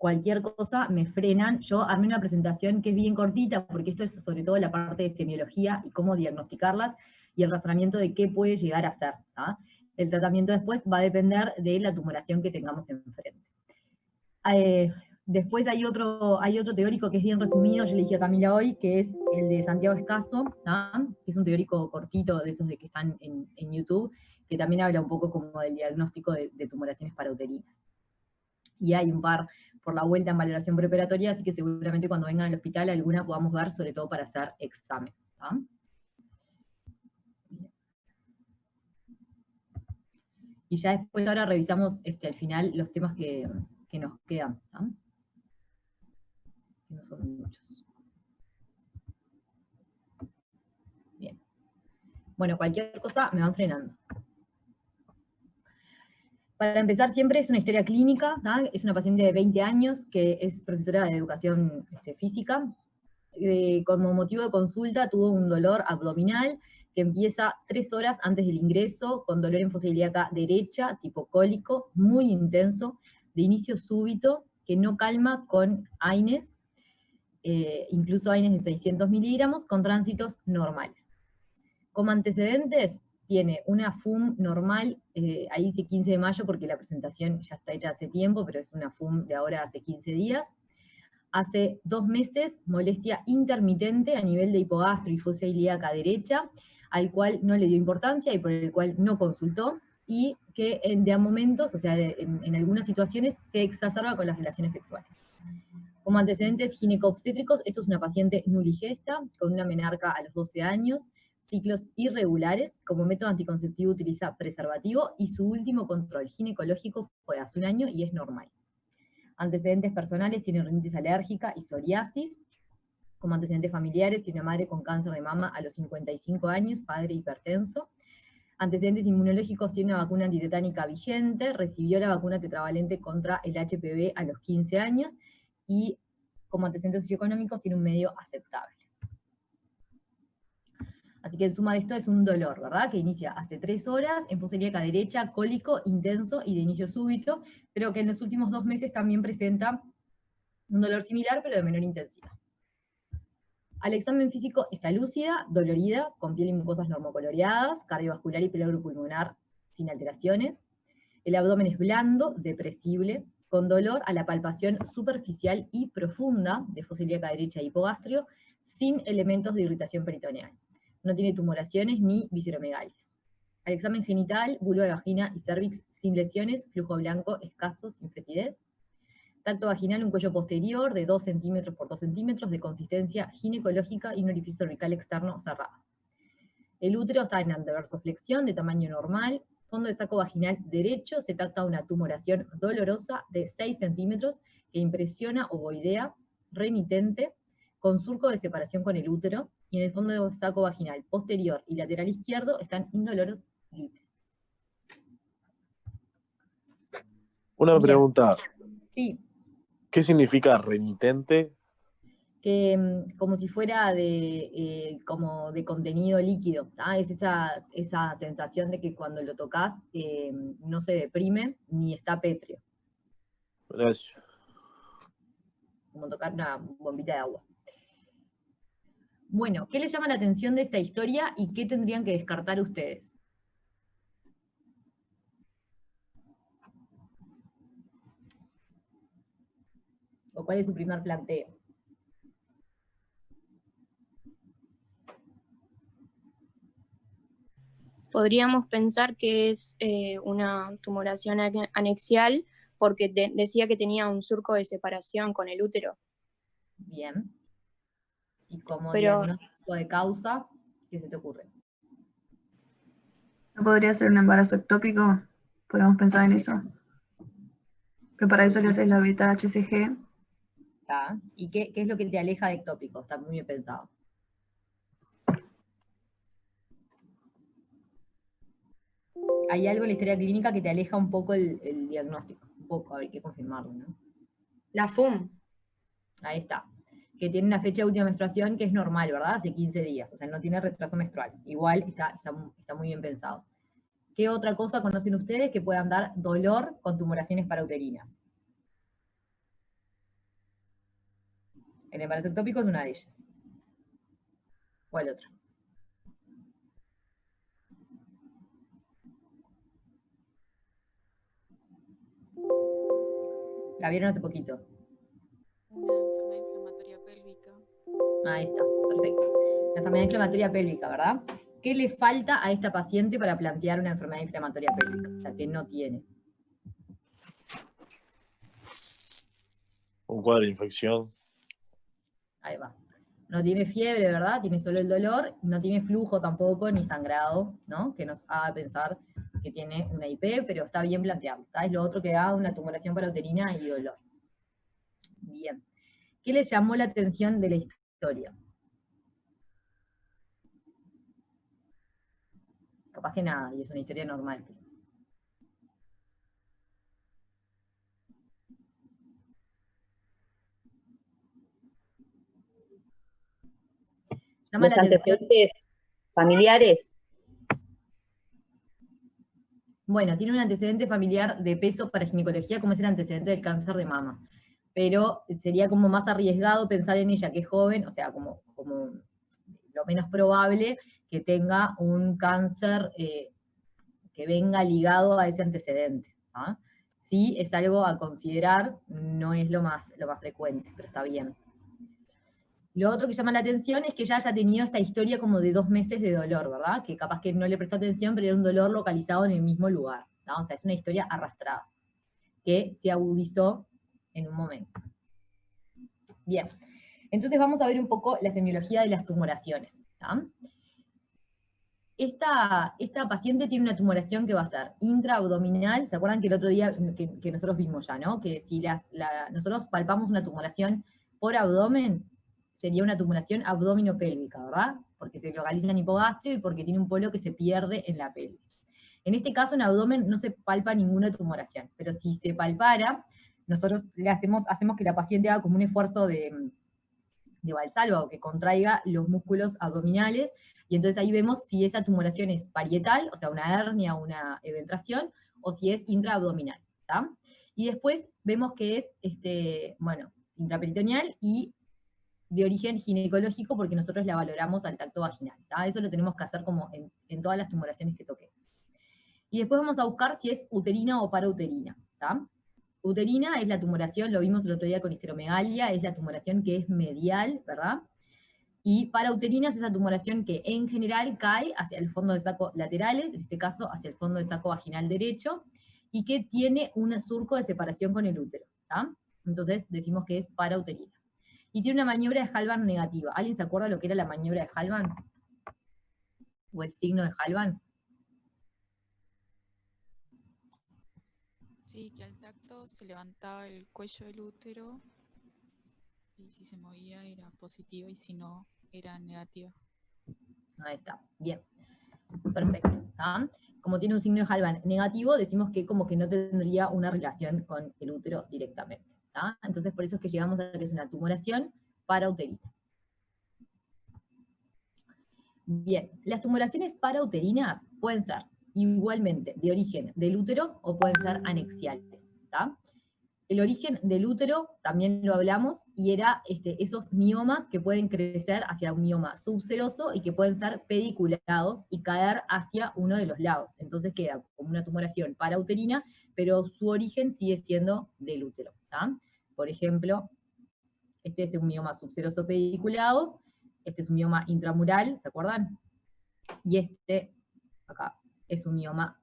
cualquier cosa me frenan. Yo armé una presentación que es bien cortita, porque esto es sobre todo la parte de semiología y cómo diagnosticarlas, y el razonamiento de qué puede llegar a ser, ¿tá? El tratamiento después va a depender de la tumoración que tengamos enfrente. Después hay otro teórico que es bien resumido, yo le dije a Camila hoy, que es el de Santiago Escaso, ¿tá? Que es un teórico cortito de esos de que están en YouTube, que también habla un poco como del diagnóstico de tumoraciones parauterinas. Y hay un par por la vuelta en valoración preoperatoria, así que seguramente cuando vengan al hospital alguna podamos ver, sobre todo para hacer examen, ¿tá? Y ya después ahora revisamos al final los temas que nos quedan, ¿tá? Que no son muchos. Bien. Bueno, cualquier cosa me van frenando. Para empezar, siempre es una historia clínica, ¿tá? Es una paciente de 20 años que es profesora de educación física. Como motivo de consulta tuvo un dolor abdominal que empieza 3 horas antes del ingreso, con dolor en fosa ilíaca derecha, tipo cólico, muy intenso, de inicio súbito, que no calma con AINES, incluso AINES de 600 miligramos, con tránsitos normales. Como antecedentes, tiene una FUM normal, ahí dice 15 de mayo porque la presentación ya está hecha hace tiempo, pero es una FUM de ahora hace 15 días. Hace 2 meses, molestia intermitente a nivel de hipogastro y fosa ilíaca derecha, al cual no le dio importancia y por el cual no consultó, y que de a momentos, o sea, en algunas situaciones, se exacerba con las relaciones sexuales. Como antecedentes gineco-obstétricos, esto es una paciente nuligesta, con una menarca a los 12 años, ciclos irregulares, como método anticonceptivo utiliza preservativo, y su último control ginecológico fue hace 1 año y es normal. Antecedentes personales, tiene rinitis alérgica y psoriasis. Como antecedentes familiares, tiene una madre con cáncer de mama a los 55 años, padre hipertenso. Antecedentes inmunológicos, tiene una vacuna antitetánica vigente, recibió la vacuna tetravalente contra el HPV a los 15 años, y como antecedentes socioeconómicos tiene un medio aceptable. Así que en suma de esto es un dolor, ¿verdad? Que inicia hace 3 horas, en fosa ilíaca derecha, cólico, intenso y de inicio súbito, pero que en los últimos 2 meses también presenta un dolor similar, pero de menor intensidad. Al examen físico está lúcida, dolorida, con piel y mucosas normocoloreadas, cardiovascular y pulmonar sin alteraciones. El abdomen es blando, depresible, con dolor a la palpación superficial y profunda de fosa ilíaca derecha e hipogastrio, sin elementos de irritación peritoneal. No tiene tumoraciones ni visceromegalias. Al examen genital, vulva, vagina y cervix sin lesiones, flujo blanco escaso, sin fetidez. Tacto vaginal, un cuello posterior de 2 centímetros por 2 centímetros, de consistencia ginecológica y un orificio cervical externo cerrado. El útero está en anteversoflexión, de tamaño normal. Fondo de saco vaginal derecho, se tacta una tumoración dolorosa de 6 centímetros que impresiona ovoidea, remitente, con surco de separación con el útero, y en el fondo de saco vaginal posterior y lateral izquierdo están indoloros libres. Una Bien. pregunta. Sí. ¿Qué significa remitente? Que como si fuera como de contenido líquido, ¿tá? Es esa sensación de que cuando lo tocas no se deprime ni está pétreo. Gracias. Como tocar una bombita de agua. Bueno, ¿qué les llama la atención de esta historia y qué tendrían que descartar ustedes? ¿O cuál es su primer planteo? Podríamos pensar que es una tumoración anexial porque decía que tenía un surco de separación con el útero. Bien. ¿Y como Pero diagnóstico de causa, qué se te ocurre? ¿No podría ser un embarazo ectópico? Podemos pensar en eso. Pero para eso le haces la beta-HCG. ¿Tá? ¿Y qué es lo que te aleja de ectópico? Está muy bien pensado. Hay algo en la historia clínica que te aleja un poco el diagnóstico. Un poco, hay que confirmarlo, ¿no? La FUM. Ahí está. Que tiene una fecha de última menstruación que es normal, ¿verdad? Hace 15 días, o sea, no tiene retraso menstrual. Igual está muy bien pensado. ¿Qué otra cosa conocen ustedes que puedan dar dolor con tumoraciones parauterinas? El embarazo ectópico es una de ellas. ¿Cuál otra? La vieron hace poquito. Una enfermedad inflamatoria pélvica. Ahí está, perfecto. La enfermedad inflamatoria pélvica, ¿verdad? ¿Qué le falta a esta paciente para plantear una enfermedad inflamatoria pélvica? O sea, que no tiene. Un cuadro de infección. Ahí va. No tiene fiebre, ¿verdad? Tiene solo el dolor, no tiene flujo tampoco, ni sangrado, ¿no? Que nos haga pensar que tiene una IP, pero está bien planteado. ¿Está? Es lo otro que da una tumoración parauterina y dolor. Bien. ¿Qué les llamó la atención de la historia? Capaz que nada, y es una historia normal. Llama Los la atención. antecedentes familiares. Bueno, tiene un antecedente familiar de peso para ginecología, como es el antecedente del cáncer de mama. Pero sería como más arriesgado pensar en ella, que es joven, o sea, como lo menos probable que tenga un cáncer que venga ligado a ese antecedente. ¿Ah? Sí, es algo a considerar, no es lo más frecuente, pero está bien. Lo otro que llama la atención es que ya haya tenido esta historia como de 2 meses de dolor, ¿verdad? Que capaz que no le prestó atención, pero era un dolor localizado en el mismo lugar, ¿no? O sea, es una historia arrastrada, que se agudizó en un momento. Bien, entonces vamos a ver un poco la semiología de las tumoraciones, ¿tá? Esta paciente tiene una tumoración que va a ser intraabdominal. ¿Se acuerdan que el otro día que nosotros vimos ya, ¿no? Que si nosotros palpamos una tumoración por abdomen, sería una tumoración abdominopélvica, ¿verdad? Porque se localiza en hipogastrio y porque tiene un polo que se pierde en la pelvis. En este caso, en abdomen no se palpa ninguna tumoración, pero si se palpara, nosotros le hacemos que la paciente haga como un esfuerzo de Valsalva, o que contraiga los músculos abdominales, y entonces ahí vemos si esa tumoración es parietal, o sea, una hernia o una eventración, o si es intraabdominal, ¿tá? Y después vemos que es, intraperitoneal y de origen ginecológico, porque nosotros la valoramos al tacto vaginal, ¿tá? Eso lo tenemos que hacer como en todas las tumoraciones que toquemos. Y después vamos a buscar si es uterina o parauterina, ¿tá? Uterina es la tumoración, lo vimos el otro día con histeromegalia, es la tumoración que es medial, ¿verdad? Y parauterina es esa tumoración que en general cae hacia el fondo de saco laterales, en este caso hacia el fondo de saco vaginal derecho, y que tiene un surco de separación con el útero, ¿tá? Entonces decimos que es parauterina. Y tiene una maniobra de Halban negativa. ¿Alguien se acuerda lo que era la maniobra de Halban? ¿O el signo de Halban? Sí, que al tacto se levantaba el cuello del útero y si se movía era positiva y si no era negativa. Ahí está, bien. Perfecto. ¿Tá? Como tiene un signo de Halban negativo, decimos que como que no tendría una relación con el útero directamente. ¿Tá? Entonces por eso es que llegamos a que es una tumoración parauterina. Bien, las tumoraciones parauterinas pueden ser igualmente de origen del útero o pueden ser anexiales. ¿Tá? El origen del útero, también lo hablamos, y era esos miomas que pueden crecer hacia un mioma subseroso y que pueden ser pediculados y caer hacia uno de los lados. Entonces queda como una tumoración parauterina, pero su origen sigue siendo del útero. ¿Tá? Por ejemplo, este es un mioma subseroso pediculado, este es un mioma intramural, ¿se acuerdan? Y este, acá, es un mioma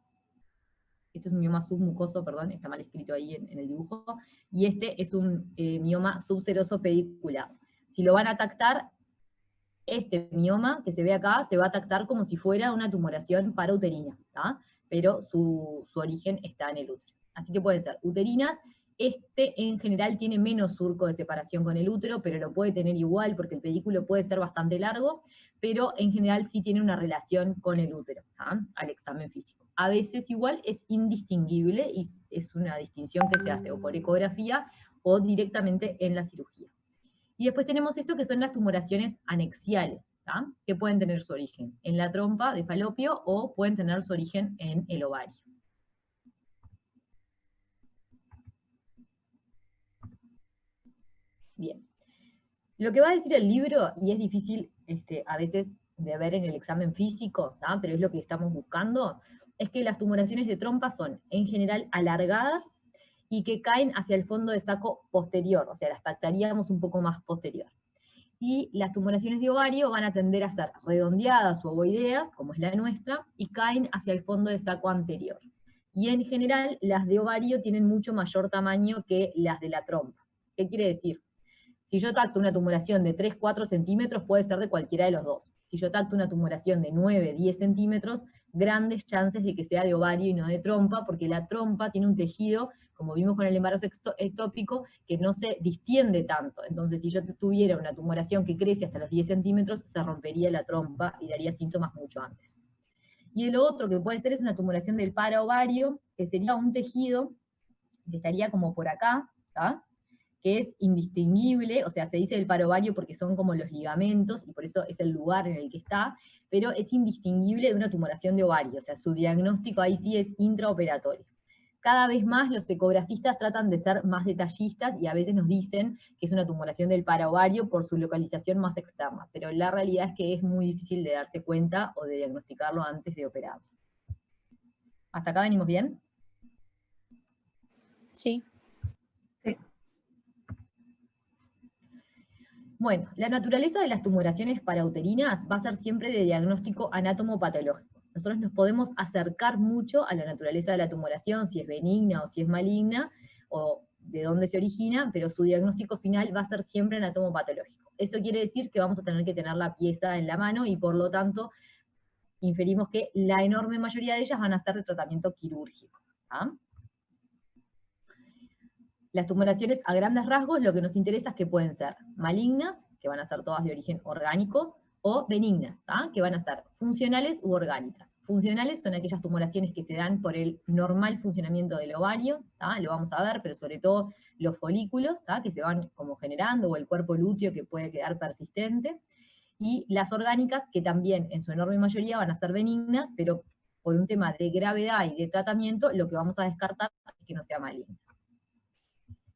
submucoso, perdón, está mal escrito ahí en el dibujo, y este es un mioma subseroso pediculado. Si lo van a tactar, este mioma que se ve acá se va a tactar como si fuera una tumoración parauterina, ¿tá? Pero su origen está en el útero. Así que pueden ser uterinas. Este en general tiene menos surco de separación con el útero, pero lo puede tener igual porque el pedículo puede ser bastante largo, pero en general sí tiene una relación con el útero, ¿tá? Al examen físico. A veces igual es indistinguible y es una distinción que se hace o por ecografía o directamente en la cirugía. Y después tenemos esto que son las tumoraciones anexiales, ¿tá? Que pueden tener su origen en la trompa de falopio o pueden tener su origen en el ovario. Bien. Lo que va a decir el libro, y es difícil a veces de ver en el examen físico, ¿tá? Pero es lo que estamos buscando, es que las tumoraciones de trompa son en general alargadas y que caen hacia el fondo de saco posterior, o sea, las tactaríamos un poco más posterior. Y las tumoraciones de ovario van a tender a ser redondeadas o ovoideas, como es la nuestra, y caen hacia el fondo de saco anterior. Y en general, las de ovario tienen mucho mayor tamaño que las de la trompa. ¿Qué quiere decir? Si yo tacto una tumoración de 3-4 centímetros, puede ser de cualquiera de los dos. Si yo tacto una tumoración de 9-10 centímetros, grandes chances de que sea de ovario y no de trompa, porque la trompa tiene un tejido, como vimos con el embarazo ectópico, que no se distiende tanto. Entonces, si yo tuviera una tumoración que crece hasta los 10 centímetros, se rompería la trompa y daría síntomas mucho antes. Y lo otro que puede ser es una tumoración del paraovario, que sería un tejido que estaría como por acá, ¿tá? Que es indistinguible, o sea, se dice del parovario porque son como los ligamentos, y por eso es el lugar en el que está, pero es indistinguible de una tumoración de ovario, o sea, su diagnóstico ahí sí es intraoperatorio. Cada vez más los ecografistas tratan de ser más detallistas y a veces nos dicen que es una tumoración del paraovario por su localización más externa, pero la realidad es que es muy difícil de darse cuenta o de diagnosticarlo antes de operarlo. ¿Hasta acá venimos bien? Sí. Bueno, la naturaleza de las tumoraciones parauterinas va a ser siempre de diagnóstico anátomo-patológico. Nosotros nos podemos acercar mucho a la naturaleza de la tumoración, si es benigna o si es maligna, o de dónde se origina, pero su diagnóstico final va a ser siempre anátomo-patológico. Eso quiere decir que vamos a tener que tener la pieza en la mano y por lo tanto inferimos que la enorme mayoría de ellas van a ser de tratamiento quirúrgico. ¿Ah? Las tumoraciones a grandes rasgos lo que nos interesa es que pueden ser malignas, que van a ser todas de origen orgánico, o benignas, ¿tá? Que van a ser funcionales u orgánicas. Funcionales son aquellas tumoraciones que se dan por el normal funcionamiento del ovario, ¿tá? Lo vamos a ver, pero sobre todo los folículos, ¿tá? Que se van como generando, o el cuerpo lúteo que puede quedar persistente, y las orgánicas que también en su enorme mayoría van a ser benignas, pero por un tema de gravedad y de tratamiento, lo que vamos a descartar es que no sea maligna.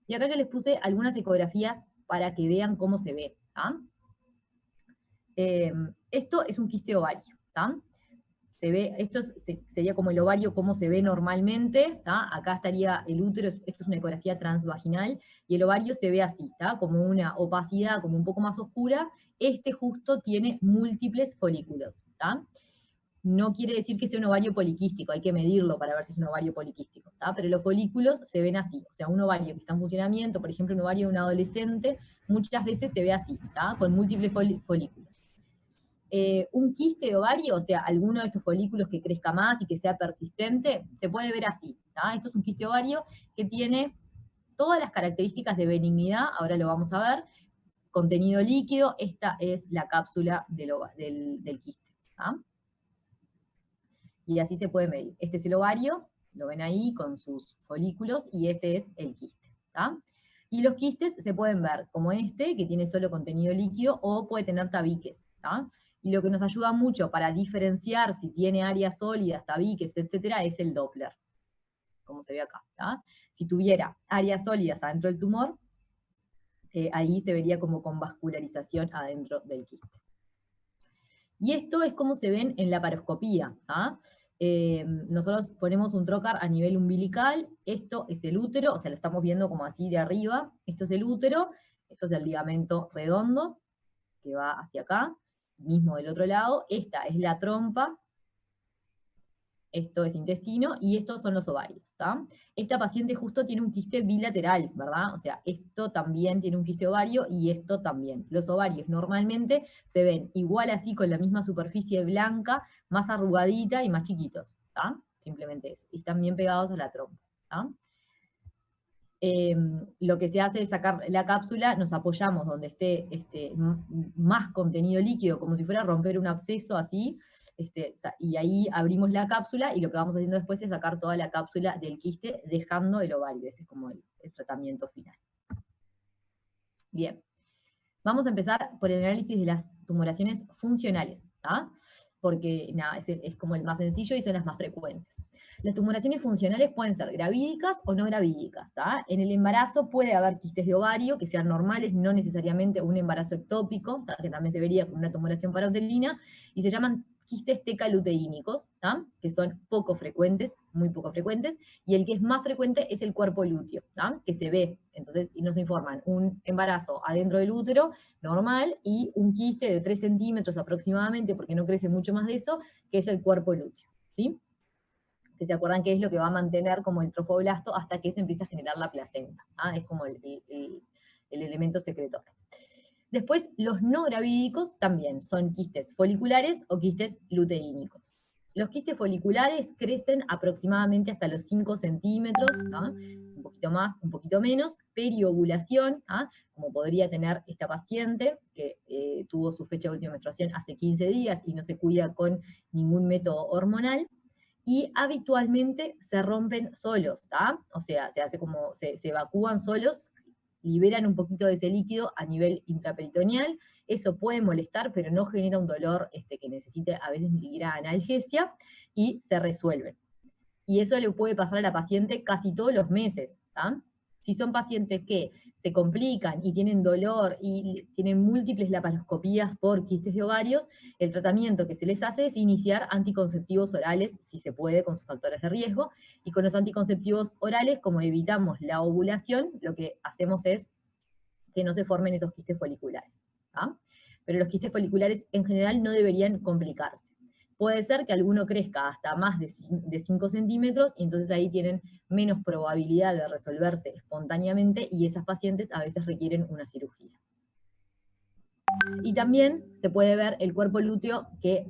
Y acá yo les puse algunas ecografías para que vean cómo se ve. ¿Tá? Esto es un quiste ovario. ¿Tá? Se ve, esto sería como el ovario, cómo se ve normalmente. ¿Tá? Acá estaría el útero, esto es una ecografía transvaginal, y el ovario se ve así, ¿tá? Como una opacidad, como un poco más oscura. Este justo tiene múltiples folículos. ¿Tá? No quiere decir que sea un ovario poliquístico, hay que medirlo para ver si es un ovario poliquístico, ¿tá? Pero los folículos se ven así, o sea, un ovario que está en funcionamiento, por ejemplo, un ovario de un adolescente, muchas veces se ve así, ¿tá? Con múltiples folículos. Un quiste de ovario, o sea, alguno de estos folículos que crezca más y que sea persistente, se puede ver así, ¿tá? Esto es un quiste de ovario que tiene todas las características de benignidad, ahora lo vamos a ver, contenido líquido, esta es la cápsula del quiste, ¿tá? Y así se puede medir. Este es el ovario, lo ven ahí con sus folículos, y este es el quiste. ¿Tá? Y los quistes se pueden ver como este, que tiene solo contenido líquido, o puede tener tabiques. ¿Tá? Y lo que nos ayuda mucho para diferenciar si tiene áreas sólidas, tabiques, etc., es el Doppler, como se ve acá. ¿Tá? Si tuviera áreas sólidas adentro del tumor, ahí se vería como con vascularización adentro del quiste. Y esto es como se ven en la paroscopía. ¿Ah? Nosotros ponemos un trocar a nivel umbilical, esto es el útero, o sea, lo estamos viendo como así de arriba, esto es el útero, esto es el ligamento redondo, que va hacia acá, mismo del otro lado, esta es la trompa, esto es intestino, y estos son los ovarios. ¿Tá? Esta paciente justo tiene un quiste bilateral, ¿verdad? O sea, esto también tiene un quiste ovario, y esto también. Los ovarios normalmente se ven igual así, con la misma superficie blanca, más arrugadita y más chiquitos. ¿Tá? Simplemente eso. Y están bien pegados a la trompa. ¿Tá? Lo que se hace es sacar la cápsula, nos apoyamos donde esté más contenido líquido, como si fuera a romper un absceso así, y ahí abrimos la cápsula, y lo que vamos haciendo después es sacar toda la cápsula del quiste, dejando el ovario. Ese es como el tratamiento final. Bien, vamos a empezar por el análisis de las tumoraciones funcionales, ¿tá? Porque nada, es como el más sencillo y son las más frecuentes. Las tumoraciones funcionales pueden ser gravídicas o no gravídicas, ¿tá? En el embarazo puede haber quistes de ovario que sean normales, no necesariamente un embarazo ectópico, ¿tá? Que también se vería con una tumoración parauterina, y se llaman quistes tecaluteínicos, ¿tá? Que son poco frecuentes, muy poco frecuentes, y el que es más frecuente es el cuerpo lúteo, ¿tá? Que se ve, entonces, y nos informan un embarazo adentro del útero, normal, y un quiste de 3 centímetros aproximadamente, porque no crece mucho más de eso, que es el cuerpo lúteo, ¿sí? Que se acuerdan que es lo que va a mantener como el trofoblasto hasta que se empieza a generar la placenta, ¿ah? Es como el elemento secretor. Después, los no gravídicos también son quistes foliculares o quistes luteínicos. Los quistes foliculares crecen aproximadamente hasta los 5 centímetros, ¿ah? Un poquito más, un poquito menos, periovulación, ¿ah? Como podría tener esta paciente que tuvo su fecha de última menstruación hace 15 días y no se cuida con ningún método hormonal, y habitualmente se rompen solos, ¿tá? O sea, se hace como, se evacúan solos, liberan un poquito de ese líquido a nivel intraperitoneal, eso puede molestar, pero no genera un dolor que necesite a veces ni siquiera analgesia, y se resuelven. Y eso le puede pasar a la paciente casi todos los meses, ¿tá? Si son pacientes que se complican y tienen dolor y tienen múltiples laparoscopías por quistes de ovarios, el tratamiento que se les hace es iniciar anticonceptivos orales, si se puede, con sus factores de riesgo, y con los anticonceptivos orales, como evitamos la ovulación, lo que hacemos es que no se formen esos quistes foliculares, ¿tá? Pero los quistes foliculares en general no deberían complicarse. Puede ser que alguno crezca hasta más de 5 centímetros, y entonces ahí tienen menos probabilidad de resolverse espontáneamente, y esas pacientes a veces requieren una cirugía. Y también se puede ver el cuerpo lúteo que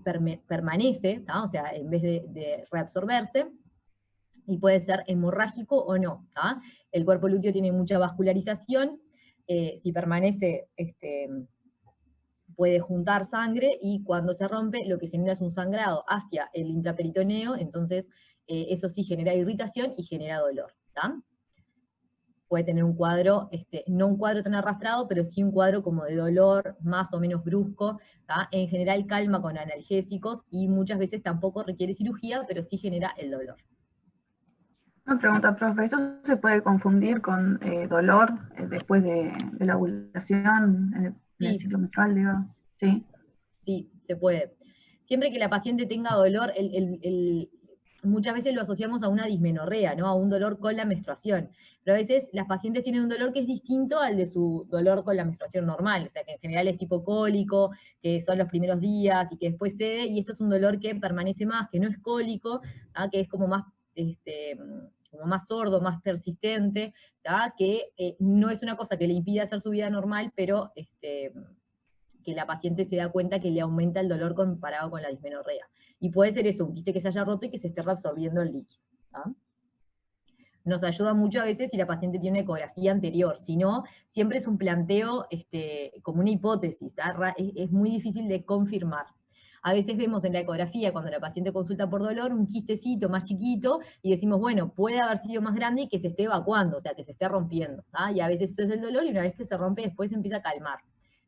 permanece, ¿tá? O sea, en vez de reabsorberse, y puede ser hemorrágico o no, ¿tá? El cuerpo lúteo tiene mucha vascularización, si permanece, puede juntar sangre, y cuando se rompe lo que genera es un sangrado hacia el intraperitoneo, entonces eso sí genera irritación y genera dolor, ¿tá? Puede tener un cuadro, no un cuadro tan arrastrado, pero sí un cuadro como de dolor más o menos brusco, ¿tá? En general calma con analgésicos, y muchas veces tampoco requiere cirugía, pero sí genera el dolor. Una pregunta, profe, ¿esto se puede confundir con dolor después de la ovulación en el Sí. ciclo menstrual, digo? ¿Sí? Sí, se puede. Siempre que la paciente tenga dolor, muchas veces lo asociamos a una dismenorrea, ¿no? A un dolor con la menstruación. Pero a veces las pacientes tienen un dolor que es distinto al de su dolor con la menstruación normal, o sea, que en general es tipo cólico, que son los primeros días y que después cede, y esto es un dolor que permanece más, que no es cólico, ¿tá? Que es como más sordo, más persistente, ¿tá? Que no es una cosa que le impide hacer su vida normal, pero que la paciente se da cuenta que le aumenta el dolor comparado con la dismenorrea. Y puede ser eso, un quiste que se haya roto y que se esté reabsorbiendo el líquido, ¿tá? Nos ayuda mucho a veces si la paciente tiene una ecografía anterior, si no, siempre es un planteo como una hipótesis, ¿tá? Es muy difícil de confirmar. A veces vemos en la ecografía, cuando la paciente consulta por dolor, un quistecito más chiquito, y decimos, bueno, puede haber sido más grande y que se esté evacuando, o sea, que se esté rompiendo, ¿tá? Y a veces eso es el dolor, y una vez que se rompe, después se empieza a calmar.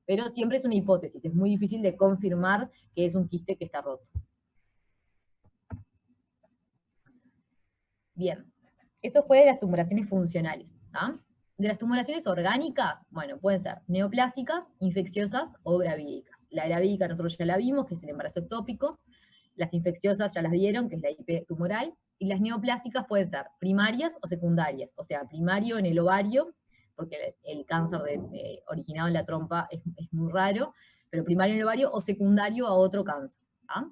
Pero siempre es una hipótesis, es muy difícil de confirmar que es un quiste que está roto. Bien, eso fue de las tumoraciones funcionales, ¿tá? De las tumoraciones orgánicas, bueno, pueden ser neoplásicas, infecciosas o gravídicas. La gravídica nosotros ya la vimos, que es el embarazo ectópico. Las infecciosas ya las vieron, que es la IP tumoral. Y las neoplásicas pueden ser primarias o secundarias, o sea, primario en el ovario, porque el cáncer originado en la trompa es muy raro, pero primario en el ovario, o secundario a otro cáncer, ¿tá?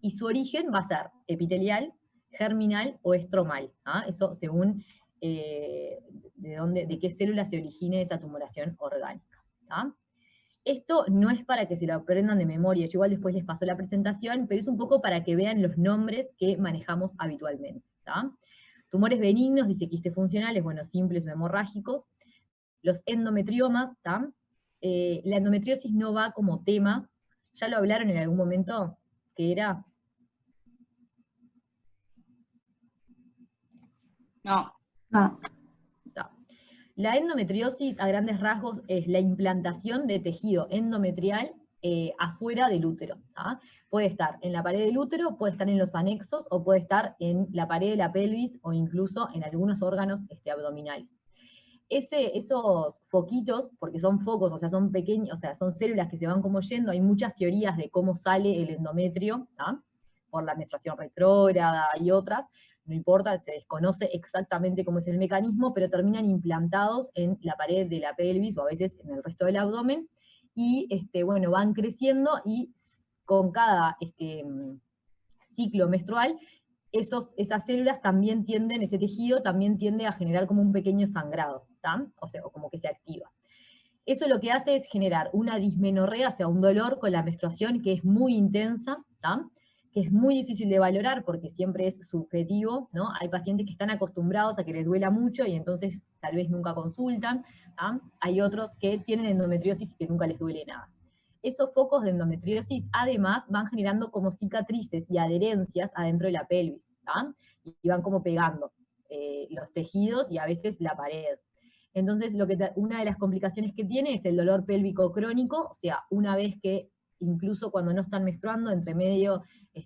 Y su origen va a ser epitelial, germinal o estromal, ¿tá? Eso según de qué célula se origine esa tumoración orgánica, ¿tá? Esto no es para que se lo aprendan de memoria, yo igual después les paso la presentación, pero es un poco para que vean los nombres que manejamos habitualmente, ¿tá? Tumores benignos, dice quistes funcionales, bueno, simples o hemorrágicos. Los endometriomas, ¿tá? La endometriosis no va como tema, ¿ya lo hablaron en algún momento? ¿Qué era? No. No. Tá. La endometriosis, a grandes rasgos, es la implantación de tejido endometrial afuera del útero. ¿tá? Puede estar en la pared del útero, puede estar en los anexos, o puede estar en la pared de la pelvis, o incluso en algunos órganos abdominales. Esos foquitos, porque son focos, o sea, son pequeños, o sea, son células que se van como yendo, hay muchas teorías de cómo sale el endometrio, ¿tá? Por la menstruación retrógrada y otras, no importa, se desconoce exactamente cómo es el mecanismo, pero terminan implantados en la pared de la pelvis, o a veces en el resto del abdomen, y bueno, van creciendo, y con cada ciclo menstrual, esas células también tienden, ese tejido también tiende a generar como un pequeño sangrado, ¿tá? O sea, como que se activa. Eso lo que hace es generar una dismenorrea, o sea, un dolor con la menstruación que es muy intensa, ¿tá? Que es muy difícil de valorar porque siempre es subjetivo, ¿no? Hay pacientes que están acostumbrados a que les duela mucho y entonces tal vez nunca consultan, ¿tá? Hay otros que tienen endometriosis y que nunca les duele nada. Esos focos de endometriosis además van generando como cicatrices y adherencias adentro de la pelvis, ¿tá? Y van como pegando los tejidos y a veces la pared. Entonces, una de las complicaciones que tiene es el dolor pélvico crónico, o sea, una vez que, incluso cuando no están menstruando, entre medio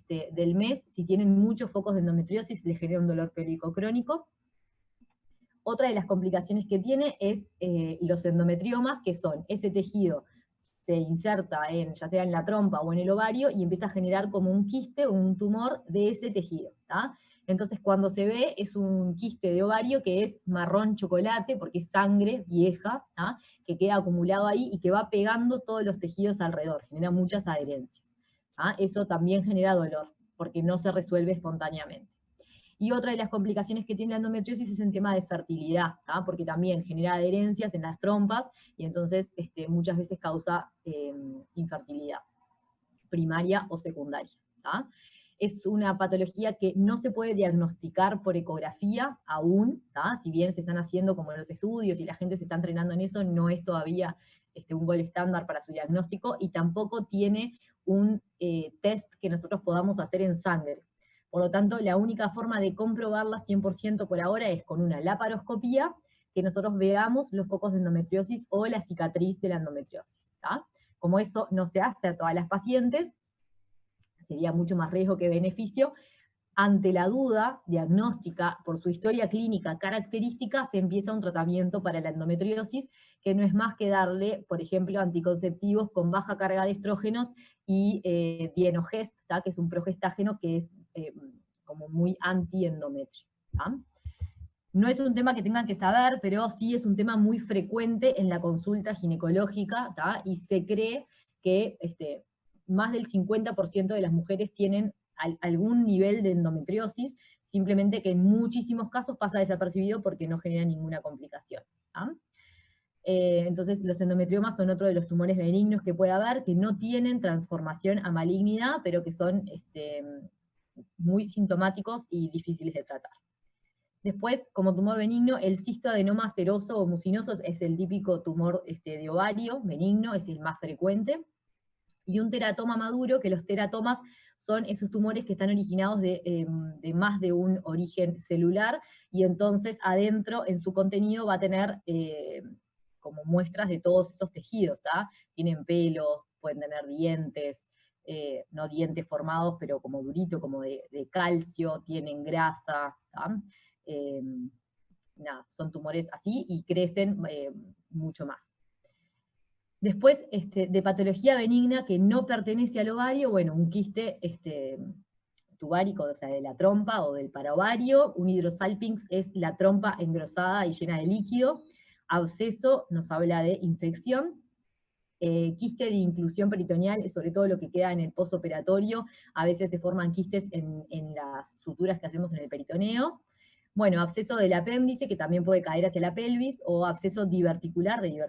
del mes, si tienen muchos focos de endometriosis, les genera un dolor pélvico crónico. Otra de las complicaciones que tiene es los endometriomas, que son ese tejido se inserta ya sea en la trompa o en el ovario, y empieza a generar como un quiste o un tumor de ese tejido, ¿tá? Entonces cuando se ve es un quiste de ovario que es marrón chocolate, porque es sangre vieja, ¿tá? Que queda acumulado ahí y que va pegando todos los tejidos alrededor, genera muchas adherencias. ¿tá? Eso también genera dolor, porque no se resuelve espontáneamente. Y otra de las complicaciones que tiene la endometriosis es el tema de fertilidad, ¿tá? Porque también genera adherencias en las trompas, y entonces muchas veces causa infertilidad, primaria o secundaria. ¿tá? Es una patología que no se puede diagnosticar por ecografía aún, ¿tá? Si bien se están haciendo como los estudios y la gente se está entrenando en eso, no es todavía un gol estándar para su diagnóstico, y tampoco tiene un test que nosotros podamos hacer en sangre. Por lo tanto, la única forma de comprobarla 100% por ahora es con una laparoscopía, que nosotros veamos los focos de endometriosis o la cicatriz de la endometriosis. ¿tá? Como eso no se hace a todas las pacientes, sería mucho más riesgo que beneficio. Ante la duda diagnóstica, por su historia clínica característica, se empieza un tratamiento para la endometriosis, que no es más que darle, por ejemplo, anticonceptivos con baja carga de estrógenos y dienogest, que es un progestágeno que es como muy anti-endometrio. No es un tema que tengan que saber, pero sí es un tema muy frecuente en la consulta ginecológica, y se cree que más del 50% de las mujeres tienen algún nivel de endometriosis, simplemente que en muchísimos casos pasa desapercibido porque no genera ninguna complicación. Entonces los endometriomas son otro de los tumores benignos que puede haber, que no tienen transformación a malignidad, pero que son muy sintomáticos y difíciles de tratar. Después, como tumor benigno, el cistoadenoma seroso o mucinoso es el típico tumor de ovario benigno, es el más frecuente. Y un teratoma maduro, que los teratomas son esos tumores que están originados de más de un origen celular, y entonces adentro, en su contenido, va a tener como muestras de todos esos tejidos, ¿tá? Tienen pelos, pueden tener dientes, no dientes formados, pero como durito, como de calcio, tienen grasa, ¿tá? Nada, son tumores así y crecen mucho más. Después, de patología benigna que no pertenece al ovario, bueno, un quiste tubárico, o sea, de la trompa o del paraovario. Un hidrosalpinx es la trompa engrosada y llena de líquido. Absceso nos habla de infección. Quiste de inclusión peritoneal es sobre todo lo que queda en el posoperatorio. A veces se forman quistes en las suturas que hacemos en el peritoneo. Bueno, absceso del apéndice, que también puede caer hacia la pelvis, o absceso diverticular, de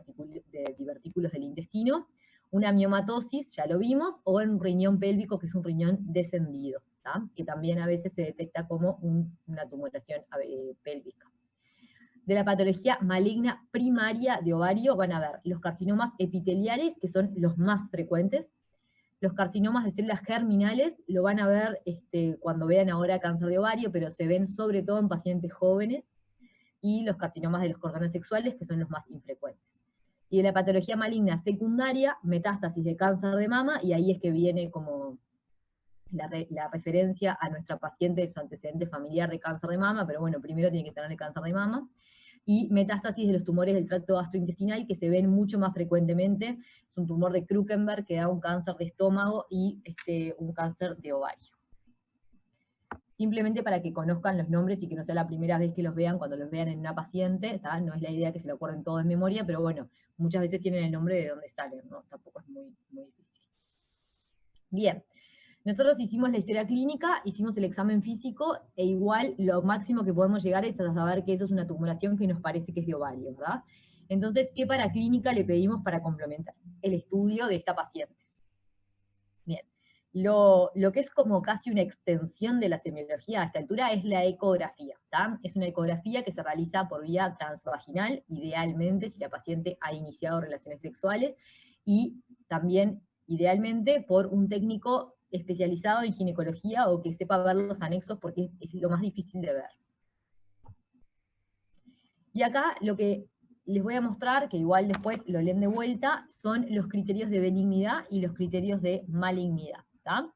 divertículos del intestino. Una miomatosis, ya lo vimos, o en un riñón pélvico, que es un riñón descendido, ¿tá? Que también a veces se detecta como una tumoración pélvica. De la patología maligna primaria de ovario van a ver los carcinomas epiteliares, que son los más frecuentes. Los carcinomas de células germinales lo van a ver cuando vean ahora cáncer de ovario, pero se ven sobre todo en pacientes jóvenes, y los carcinomas de los cordones sexuales, que son los más infrecuentes. Y de la patología maligna secundaria, metástasis de cáncer de mama, y ahí es que viene como la referencia a nuestra paciente de su antecedente familiar de cáncer de mama, pero bueno, primero tiene que tener el cáncer de mama, y metástasis de los tumores del tracto gastrointestinal, que se ven mucho más frecuentemente. Es un tumor de Krukenberg que da un cáncer de estómago y un cáncer de ovario. Simplemente para que conozcan los nombres y que no sea la primera vez que los vean cuando los vean en una paciente, ¿tá? No es la idea que se lo acuerden todo en memoria, pero bueno, muchas veces tienen el nombre de dónde salen, ¿no? Tampoco es muy difícil. Bien, nosotros hicimos la historia clínica, hicimos el examen físico, e igual lo máximo que podemos llegar es a saber que eso es una tumoración que nos parece que es de ovario, ¿verdad? Entonces, ¿qué paraclínica le pedimos para complementar el estudio de esta paciente? Bien. Lo que es como casi una extensión de la semiología a esta altura es la ecografía, ¿tá? Es una ecografía que se realiza por vía transvaginal, idealmente si la paciente ha iniciado relaciones sexuales, y también idealmente por un técnico especializado en ginecología o que sepa ver los anexos, porque es lo más difícil de ver. Y acá lo que les voy a mostrar, que igual después lo leen de vuelta, son los criterios de benignidad y los criterios de malignidad. ¿Tá?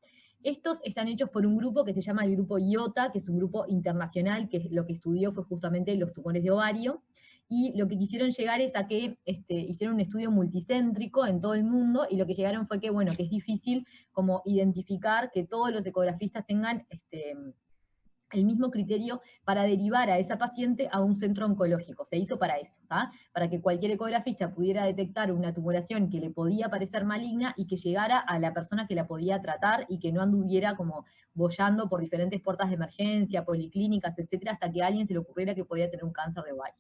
Estos están hechos por un grupo que se llama el grupo IOTA, que es un grupo internacional, que lo que estudió fue justamente los tumores de ovario, y lo que quisieron llegar es a que hicieron un estudio multicéntrico en todo el mundo, y lo que llegaron fue que, bueno, que es difícil como identificar que todos los ecografistas tengan el mismo criterio para derivar a esa paciente a un centro oncológico. Se hizo para eso, ¿tá? Para que cualquier ecografista pudiera detectar una tumoración que le podía parecer maligna y que llegara a la persona que la podía tratar y que no anduviera como boyando por diferentes puertas de emergencia, policlínicas, etcétera, hasta que a alguien se le ocurriera que podía tener un cáncer de ovario.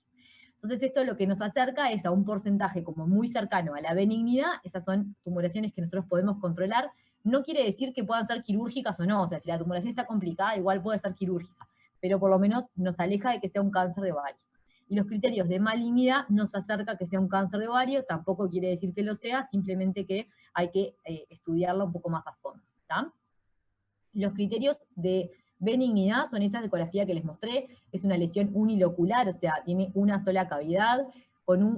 Entonces esto lo que nos acerca es a un porcentaje como muy cercano a la benignidad. Esas son tumoraciones que nosotros podemos controlar. No quiere decir que puedan ser quirúrgicas o no, o sea, si la tumoración está complicada, igual puede ser quirúrgica, pero por lo menos nos aleja de que sea un cáncer de ovario. Y los criterios de malignidad nos acerca a que sea un cáncer de ovario, tampoco quiere decir que lo sea, simplemente que hay que estudiarlo un poco más a fondo, ¿tá? Los criterios de benignidad son esa ecografía que les mostré, es una lesión unilocular, o sea, tiene una sola cavidad,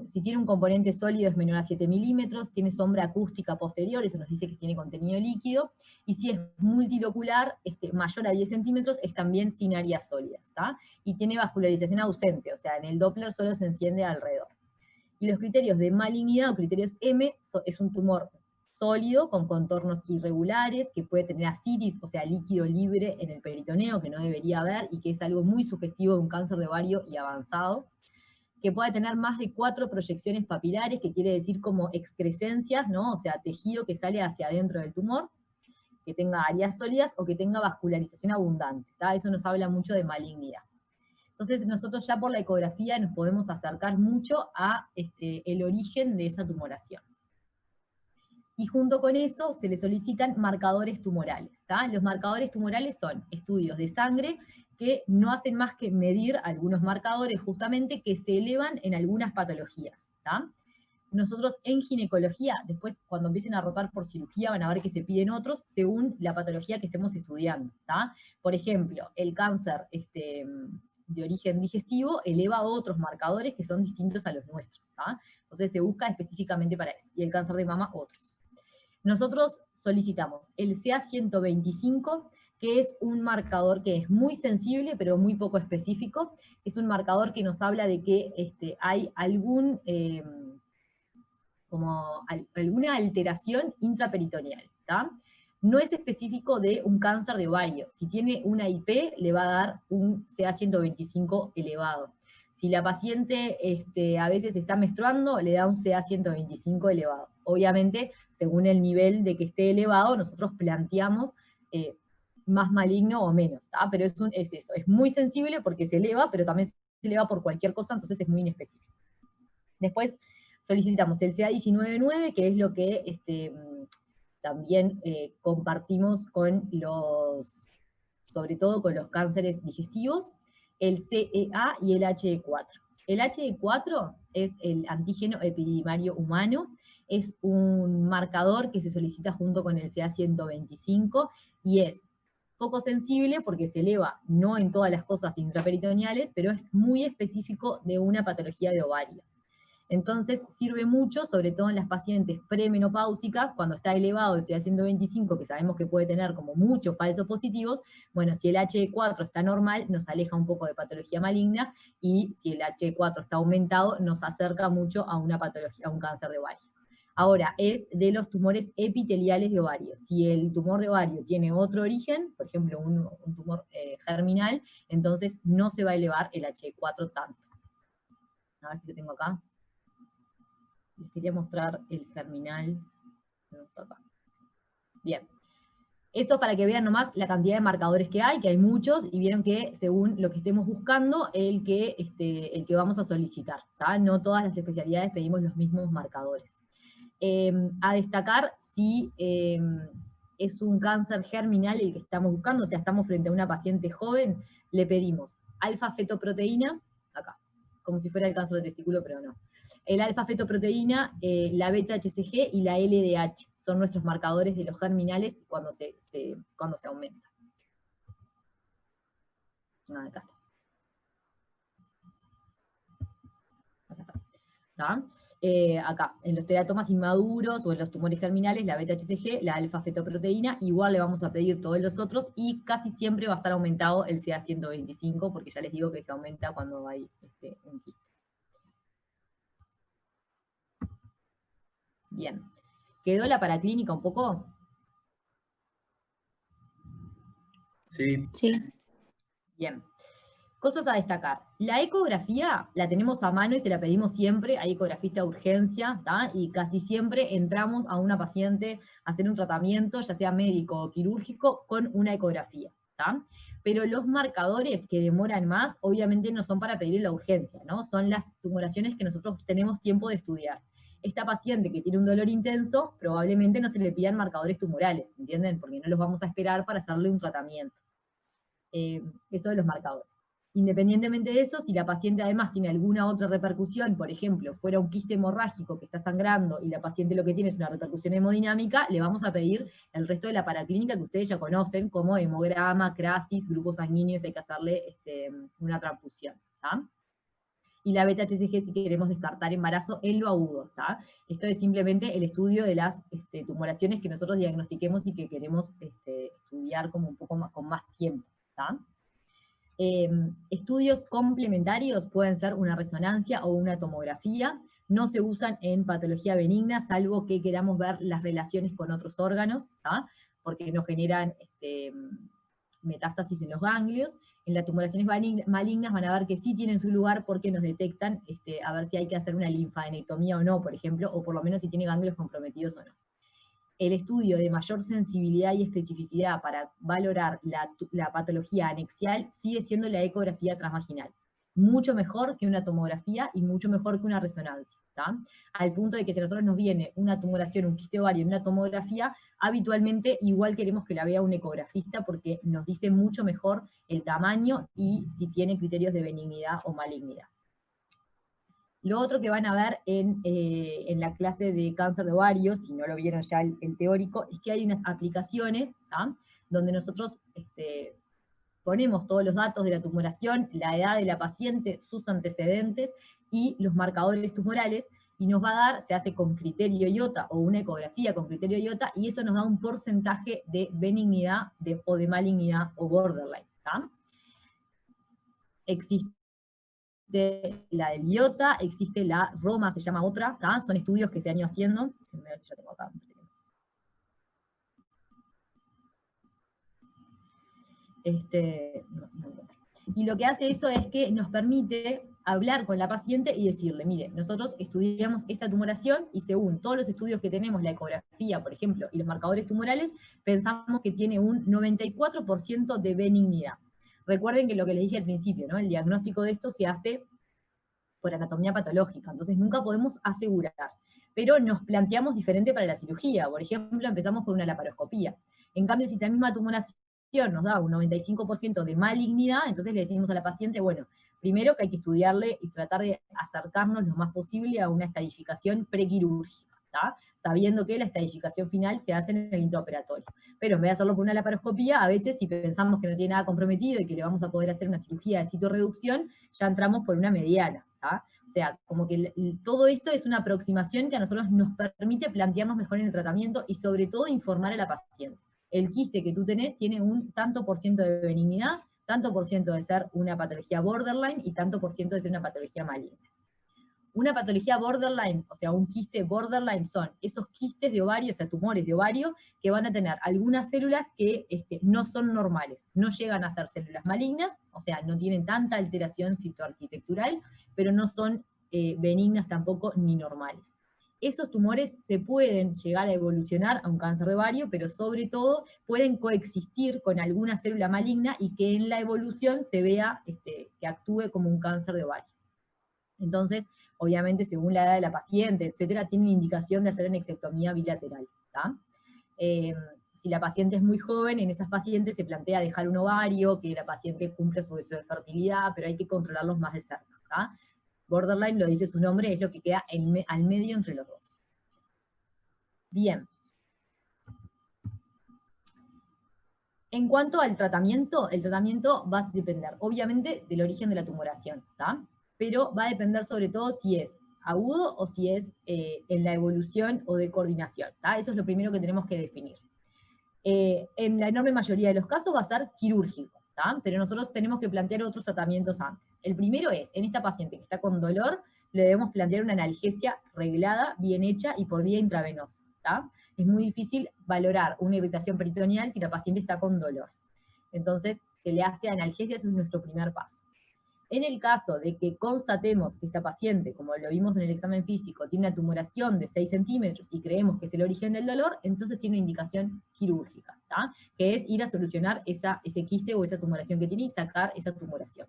si tiene un componente sólido es menor a 7 milímetros, tiene sombra acústica posterior, eso nos dice que tiene contenido líquido, y si es multilocular, mayor a 10 centímetros, es también sin áreas sólidas, ¿tá? Y tiene vascularización ausente, o sea, en el Doppler solo se enciende alrededor. Y los criterios de malignidad, o criterios M, es un tumor sólido, con contornos irregulares, que puede tener ascitis, o sea, líquido libre en el peritoneo, que no debería haber, y que es algo muy sugestivo de un cáncer de ovario y avanzado, que puede tener más de 4 proyecciones papilares, que quiere decir como excrescencias, ¿no? O sea, tejido que sale hacia adentro del tumor, que tenga áreas sólidas, o que tenga vascularización abundante, ¿tá? Eso nos habla mucho de malignidad. Entonces nosotros ya por la ecografía nos podemos acercar mucho a el origen de esa tumoración. Y junto con eso se le solicitan marcadores tumorales, ¿tá? Los marcadores tumorales son estudios de sangre que no hacen más que medir algunos marcadores justamente que se elevan en algunas patologías, ¿tá? Nosotros en ginecología, después cuando empiecen a rotar por cirugía van a ver que se piden otros según la patología que estemos estudiando, ¿tá? Por ejemplo, el cáncer de origen digestivo eleva otros marcadores que son distintos a los nuestros, ¿tá? Entonces se busca específicamente para eso, y el cáncer de mama otros. Nosotros solicitamos el CA125, que es un marcador que es muy sensible, pero muy poco específico. Es un marcador que nos habla de que hay alguna alteración intraperitoneal, ¿tá? No es específico de un cáncer de ovario. Si tiene una IP, le va a dar un CA125 elevado. Si la paciente a veces está menstruando, le da un CA125 elevado. Obviamente, según el nivel de que esté elevado, nosotros planteamos más maligno o menos, ¿tá? Pero es eso, es muy sensible porque se eleva, pero también se eleva por cualquier cosa, entonces es muy inespecífico. Después solicitamos el CA199, que es lo que también compartimos con sobre todo con los cánceres digestivos, el CEA y el HE4. El HE4 es el antígeno epididimario humano, es un marcador que se solicita junto con el CA125, y es poco sensible porque se eleva no en todas las cosas intraperitoneales, pero es muy específico de una patología de ovario. Entonces sirve mucho, sobre todo en las pacientes premenopáusicas, cuando está elevado el CA125, que sabemos que puede tener como muchos falsos positivos. Bueno, si el HE4 está normal, nos aleja un poco de patología maligna, y si el HE4 está aumentado, nos acerca mucho a una patología, a un cáncer de ovario. Ahora, es de los tumores epiteliales de ovario. Si el tumor de ovario tiene otro origen, por ejemplo, un tumor germinal, entonces no se va a elevar el HE4 tanto. A ver si lo tengo acá. Les quería mostrar el germinal. Bien. Esto para que vean nomás la cantidad de marcadores que hay muchos, y vieron que según lo que estemos buscando, el que vamos a solicitar, ¿tá? No todas las especialidades pedimos los mismos marcadores. A destacar si es un cáncer germinal el que estamos buscando, o sea, estamos frente a una paciente joven, le pedimos alfa-fetoproteína, acá, como si fuera el cáncer de testículo, pero no. El alfa-fetoproteína, la beta-HCG y la LDH son nuestros marcadores de los germinales cuando se aumenta. Acá está. Acá, en los teratomas inmaduros o en los tumores germinales, la beta-HCG, la alfa-fetoproteína, igual le vamos a pedir todos los otros, y casi siempre va a estar aumentado el CA125, porque ya les digo que se aumenta cuando hay un quiste. Bien. ¿Quedó la paraclínica un poco? Sí. Sí. Bien. Cosas a destacar. La ecografía la tenemos a mano y se la pedimos siempre, hay ecografista de urgencia, ¿tá? Y casi siempre entramos a una paciente a hacer un tratamiento, ya sea médico o quirúrgico, con una ecografía, ¿tá? Pero los marcadores que demoran más, obviamente no son para pedir la urgencia, ¿no? Son las tumoraciones que nosotros tenemos tiempo de estudiar. Esta paciente que tiene un dolor intenso, probablemente no se le pidan marcadores tumorales, ¿entienden? Porque no los vamos a esperar para hacerle un tratamiento. Eso de los marcadores. Independientemente de eso, si la paciente además tiene alguna otra repercusión, por ejemplo, fuera un quiste hemorrágico que está sangrando y la paciente lo que tiene es una repercusión hemodinámica, le vamos a pedir el resto de la paraclínica que ustedes ya conocen, como hemograma, crasis, grupos sanguíneos, hay que hacerle una transfusión, ¿tá? Y la beta-HCG si queremos descartar embarazo en lo agudo, ¿tá? Esto es simplemente el estudio de las tumoraciones que nosotros diagnostiquemos y que queremos estudiar como un poco más, con más tiempo, ¿tá? Estudios complementarios pueden ser una resonancia o una tomografía, no se usan en patología benigna, salvo que queramos ver las relaciones con otros órganos, ¿tá? Porque no generan metástasis en los ganglios. En las tumoraciones malignas van a ver que sí tienen su lugar porque nos detectan a ver si hay que hacer una linfadenectomía o no, por ejemplo, o por lo menos si tiene ganglios comprometidos o no. El estudio de mayor sensibilidad y especificidad para valorar la patología anexial sigue siendo la ecografía transvaginal. Mucho mejor que una tomografía y mucho mejor que una resonancia, ¿tá? Al punto de que si a nosotros nos viene una tumoración, un quiste ovario en una tomografía, habitualmente igual queremos que la vea un ecografista porque nos dice mucho mejor el tamaño y si tiene criterios de benignidad o malignidad. Lo otro que van a ver en la clase de cáncer de ovario, si no lo vieron ya el teórico, es que hay unas aplicaciones, ¿tá? Donde nosotros ponemos todos los datos de la tumoración, la edad de la paciente, sus antecedentes y los marcadores tumorales, y nos va a dar, se hace con criterio IOTA o una ecografía con criterio IOTA, y eso nos da un porcentaje de benignidad o de malignidad o borderline, ¿tá? Existe la del IOTA, existe la ROMA, se llama otra, ¿tá? Son estudios que se han ido haciendo. Ya tengo acá. Y lo que hace eso es que nos permite hablar con la paciente y decirle, mire, nosotros estudiamos esta tumoración y según todos los estudios que tenemos, la ecografía, por ejemplo, y los marcadores tumorales, pensamos que tiene un 94% de benignidad. Recuerden que lo que les dije al principio, ¿no? El diagnóstico de esto se hace por anatomía patológica, entonces nunca podemos asegurar. Pero nos planteamos diferente para la cirugía. Por ejemplo, empezamos por una laparoscopía. En cambio, si la misma tumoración nos da un 95% de malignidad, entonces le decimos a la paciente, bueno, primero que hay que estudiarle y tratar de acercarnos lo más posible a una estadificación prequirúrgica, ¿tá? Sabiendo que la estadificación final se hace en el intraoperatorio. Pero en vez de hacerlo por una laparoscopía, a veces si pensamos que no tiene nada comprometido y que le vamos a poder hacer una cirugía de citorreducción, ya entramos por una mediana, ¿tá? O sea, como que todo esto es una aproximación que a nosotros nos permite plantearnos mejor en el tratamiento y sobre todo informar a la paciente. El quiste que tú tenés tiene un tanto por ciento de benignidad, tanto por ciento de ser una patología borderline y tanto por ciento de ser una patología maligna. Una patología borderline, o sea, un quiste borderline son esos quistes de ovario, o sea, tumores de ovario, que van a tener algunas células que no son normales, no llegan a ser células malignas, o sea, no tienen tanta alteración citoarquitectural, pero no son benignas tampoco ni normales. Esos tumores se pueden llegar a evolucionar a un cáncer de ovario, pero sobre todo pueden coexistir con alguna célula maligna y que en la evolución se vea que actúe como un cáncer de ovario. Entonces, obviamente, según la edad de la paciente, etcétera, tienen indicación de hacer anexectomía bilateral, ¿tá? Si la paciente es muy joven, en esas pacientes se plantea dejar un ovario, que la paciente cumpla su deseo de fertilidad, pero hay que controlarlos más de cerca, ¿tá? Borderline, lo dice su nombre, es lo que queda al medio entre los dos. Bien. En cuanto al tratamiento, el tratamiento va a depender, obviamente, del origen de la tumoración, ¿tá? Pero va a depender sobre todo si es agudo o si es en la evolución o de coordinación, ¿tá? Eso es lo primero que tenemos que definir. En la enorme mayoría de los casos va a ser quirúrgico, ¿tá? Pero nosotros tenemos que plantear otros tratamientos antes. El primero es, en esta paciente que está con dolor, le debemos plantear una analgesia reglada, bien hecha y por vía intravenosa, ¿tá? Es muy difícil valorar una irritación peritoneal si la paciente está con dolor. Entonces, se le hace analgesia, ese es nuestro primer paso. En el caso de que constatemos que esta paciente, como lo vimos en el examen físico, tiene una tumoración de 6 centímetros y creemos que es el origen del dolor, entonces tiene una indicación quirúrgica, ¿tá? Que es ir a solucionar ese quiste o esa tumoración que tiene y sacar esa tumoración.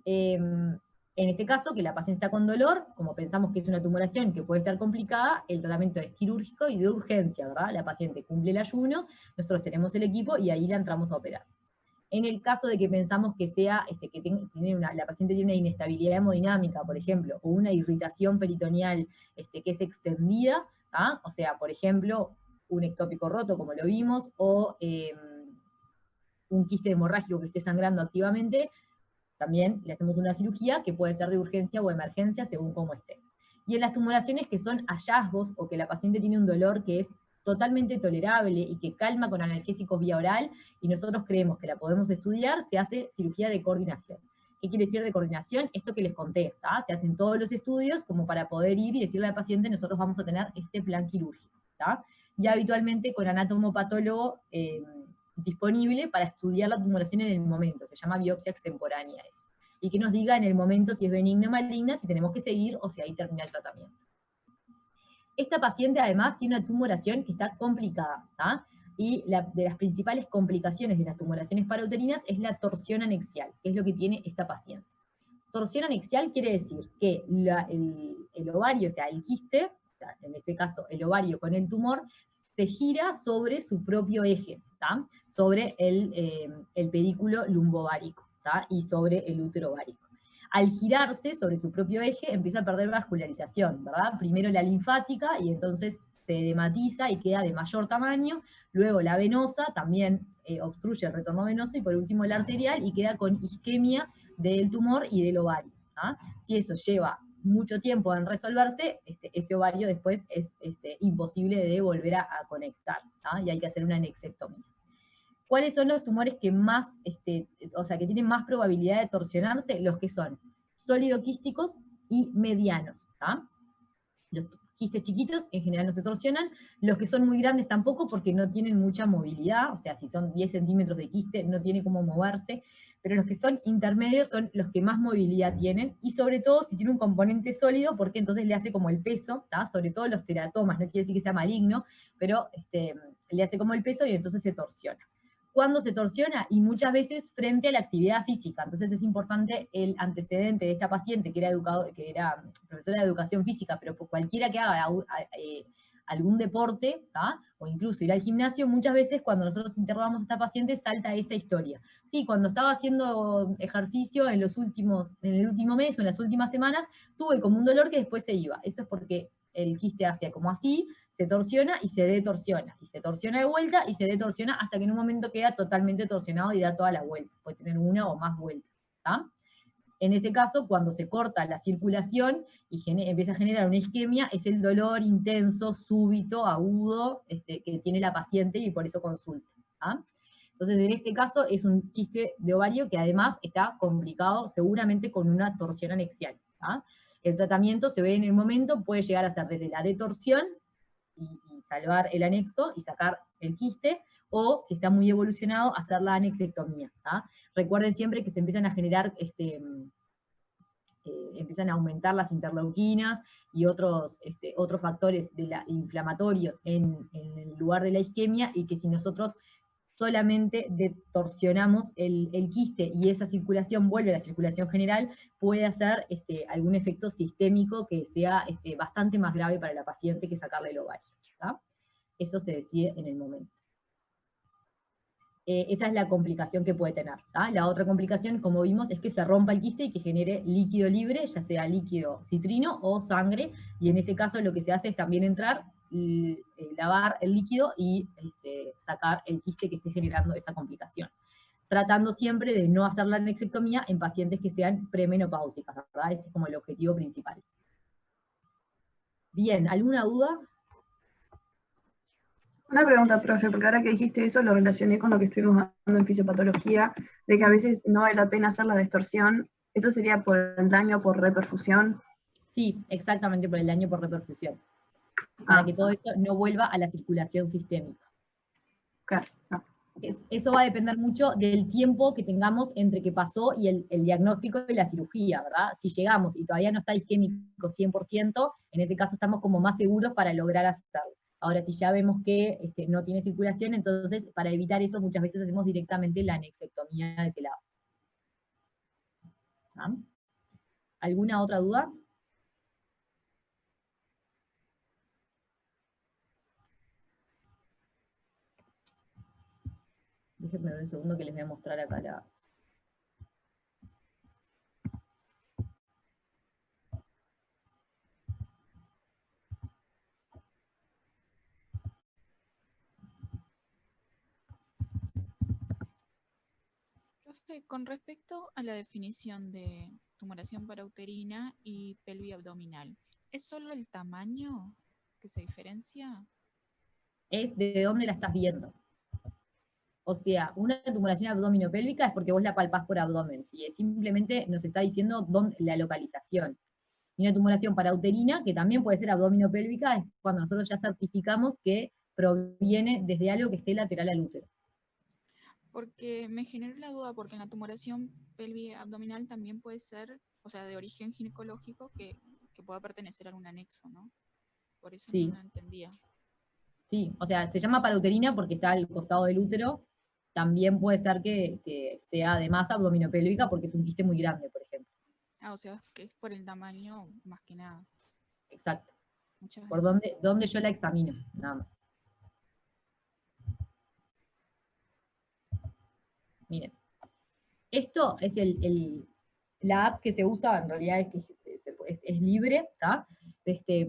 En este caso, que la paciente está con dolor, como pensamos que es una tumoración que puede estar complicada, el tratamiento es quirúrgico y de urgencia, ¿verdad? La paciente cumple el ayuno, nosotros tenemos el equipo y ahí la entramos a operar. En el caso de que pensamos que sea, la paciente tiene una inestabilidad hemodinámica, por ejemplo, o una irritación peritoneal que es extendida, ¿tá? O sea, por ejemplo, un ectópico roto, como lo vimos, o un quiste hemorrágico que esté sangrando activamente, también le hacemos una cirugía que puede ser de urgencia o emergencia, según cómo esté. Y en las tumoraciones que son hallazgos, o que la paciente tiene un dolor que es totalmente tolerable y que calma con analgésicos vía oral, y nosotros creemos que la podemos estudiar, se hace cirugía de coordinación. ¿Qué quiere decir de coordinación? Esto que les conté, ¿tá? Se hacen todos los estudios como para poder ir y decirle al paciente, nosotros vamos a tener este plan quirúrgico, ¿tá? Y habitualmente con anatomopatólogo disponible para estudiar la tumoración en el momento, se llama biopsia extemporánea eso, y que nos diga en el momento si es benigna o maligna, si tenemos que seguir o si ahí termina el tratamiento. Esta paciente además tiene una tumoración que está complicada, ¿tá? Y de las principales complicaciones de las tumoraciones parauterinas es la torsión anexial, que es lo que tiene esta paciente. Torsión anexial quiere decir que el ovario, o sea, el quiste, en este caso el ovario con el tumor, se gira sobre su propio eje, ¿tá? Sobre el pedículo lumbovárico, ¿tá? Y sobre el útero ovárico. Al girarse sobre su propio eje empieza a perder vascularización, ¿verdad? Primero la linfática y entonces se edematiza y queda de mayor tamaño, luego la venosa también obstruye el retorno venoso y por último la arterial y queda con isquemia del tumor y del ovario, ¿tá? Si eso lleva mucho tiempo en resolverse, ese ovario después es imposible de volver a conectar, ¿tá? Y hay que hacer una anexectomía. ¿Cuáles son los tumores que más, o sea, que tienen más probabilidad de torsionarse? Los que son sólido-quísticos y medianos, ¿tá? Los quistes chiquitos en general no se torsionan, los que son muy grandes tampoco porque no tienen mucha movilidad, o sea, si son 10 centímetros de quiste no tiene cómo moverse, pero los que son intermedios son los que más movilidad tienen, y sobre todo si tiene un componente sólido, porque entonces le hace como el peso, ¿tá? Sobre todo los teratomas, no quiere decir que sea maligno, pero le hace como el peso y entonces se torsiona. ¿Cuándo se torsiona? Y muchas veces frente a la actividad física. Entonces es importante el antecedente de esta paciente, que era profesora de educación física, pero cualquiera que haga algún deporte, ¿tá? O incluso ir al gimnasio, muchas veces cuando nosotros interrogamos a esta paciente salta esta historia. Sí, cuando estaba haciendo ejercicio en el último mes o en las últimas semanas, tuve como un dolor que después se iba. Eso es porque el quiste hace como así, se torsiona y se detorsiona, y se torsiona de vuelta y se detorsiona hasta que en un momento queda totalmente torsionado y da toda la vuelta, puede tener una o más vueltas, ¿tá? En ese caso, cuando se corta la circulación y empieza a generar una isquemia, es el dolor intenso, súbito, agudo, que tiene la paciente y por eso consulta. ¿Ah? Entonces, en este caso es un quiste de ovario que además está complicado seguramente con una torsión anexial. ¿Ah? El tratamiento se ve en el momento, puede llegar a ser desde la detorsión y salvar el anexo y sacar el quiste, o si está muy evolucionado, hacer la anexectomía. ¿Ah? Recuerden siempre que se empiezan a generar, empiezan a aumentar las interleuquinas y otros factores inflamatorios en el lugar de la isquemia, y que si nosotros solamente detorsionamos el quiste y esa circulación vuelve a la circulación general, puede hacer algún efecto sistémico que sea bastante más grave para la paciente que sacarle el ovario. ¿Tá? Eso se decide en el momento. Esa es la complicación que puede tener. ¿Tá? La otra complicación, como vimos, es que se rompa el quiste y que genere líquido libre, ya sea líquido citrino o sangre, y en ese caso lo que se hace es también entrar, lavar el líquido y sacar el quiste que esté generando esa complicación. Tratando siempre de no hacer la anexectomía en pacientes que sean premenopáusicas, ¿verdad? Ese es como el objetivo principal. Bien, ¿alguna duda? Una pregunta, profe, porque ahora que dijiste eso lo relacioné con lo que estuvimos hablando en fisiopatología, de que a veces no vale la pena hacer la distorsión. ¿Eso sería por el daño por reperfusión? Sí, exactamente, por el daño por reperfusión. Para que todo esto no vuelva a la circulación sistémica. Claro, no. Eso va a depender mucho del tiempo que tengamos entre que pasó y el diagnóstico y la cirugía, ¿verdad? Si llegamos y todavía no está isquémico 100%, en ese caso estamos como más seguros para lograr hacerlo. Ahora, si ya vemos que no tiene circulación, entonces para evitar eso muchas veces hacemos directamente la anexectomía de ese lado. ¿Ah? ¿Alguna otra duda? Déjenme ver un segundo que les voy a mostrar acá la... Profe, con respecto a la definición de tumoración parauterina y pelvis abdominal, ¿es solo el tamaño que se diferencia? Es de dónde la estás viendo. O sea, una tumoración abdominopélvica es porque vos la palpás por abdomen, ¿sí? Simplemente nos está diciendo la localización. Y una tumoración parauterina, que también puede ser abdominopélvica, es cuando nosotros ya certificamos que proviene desde algo que esté lateral al útero. Porque me generó la duda, porque en la tumoración pelvis abdominal también puede ser, o sea, de origen ginecológico que pueda pertenecer a un anexo, ¿no? Por eso Sí. no entendía. Sí, o sea, se llama parauterina porque está al costado del útero. También puede ser que sea además abdominopélvica porque es un quiste muy grande, por ejemplo. Ah, o sea, que es por el tamaño más que nada. Exacto. Muchas Por gracias. donde yo la examino, nada más. Miren. Esto es la app que se usa, en realidad es libre, ¿tá?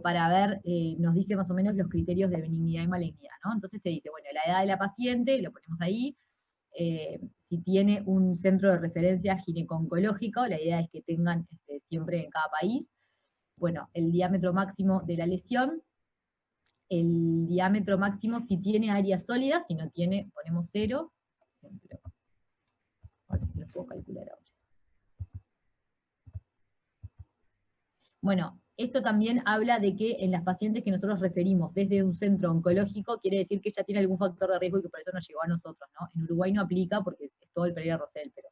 Para ver, nos dice más o menos los criterios de benignidad y malignidad, ¿no? Entonces te dice, bueno, la edad de la paciente, lo ponemos ahí, si tiene un centro de referencia gineco-oncológico, la idea es que tengan siempre en cada país, bueno, el diámetro máximo de la lesión, el diámetro máximo si tiene área sólida, si no tiene, ponemos 0, por ejemplo. A ver si lo puedo calcular ahora. Bueno, esto también habla de que en las pacientes que nosotros referimos desde un centro oncológico, quiere decir que ella tiene algún factor de riesgo y que por eso nos llegó a nosotros, ¿no? En Uruguay no aplica porque es todo el Pereira Rosell, pero...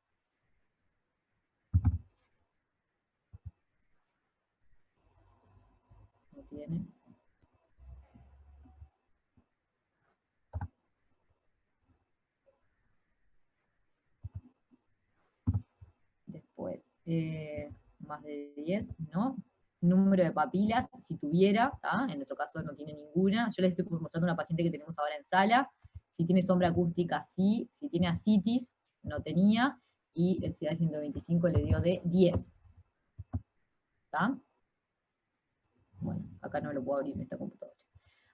No tiene. Después, más de 10, ¿no? Número de papilas, si tuviera, ¿tá? En nuestro caso no tiene ninguna. Yo les estoy mostrando una paciente que tenemos ahora en sala. Si tiene sombra acústica, sí. Si tiene ascitis, no tenía. Y el CA 125 le dio de 10. ¿Está? Bueno, acá no lo puedo abrir en esta computadora.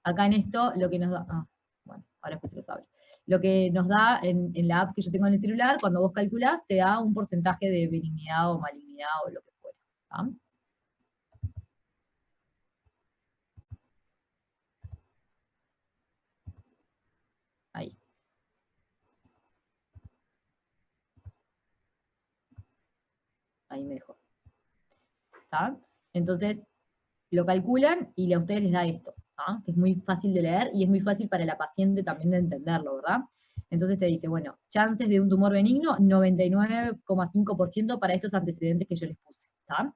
Acá en esto, lo que nos da... Ah, bueno, ahora después se los abro. lo que nos da en la app que yo tengo en el celular, cuando vos calculás, te da un porcentaje de benignidad o malignidad o lo que fuera. ¿Tá? Ahí. Ahí me dejó. ¿Tá? Entonces, lo calculan y a ustedes les da esto, ¿tá? Que es muy fácil de leer y es muy fácil para la paciente también de entenderlo, ¿verdad? Entonces te dice, bueno, chances de un tumor benigno, 99,5% para estos antecedentes que yo les puse, ¿tá?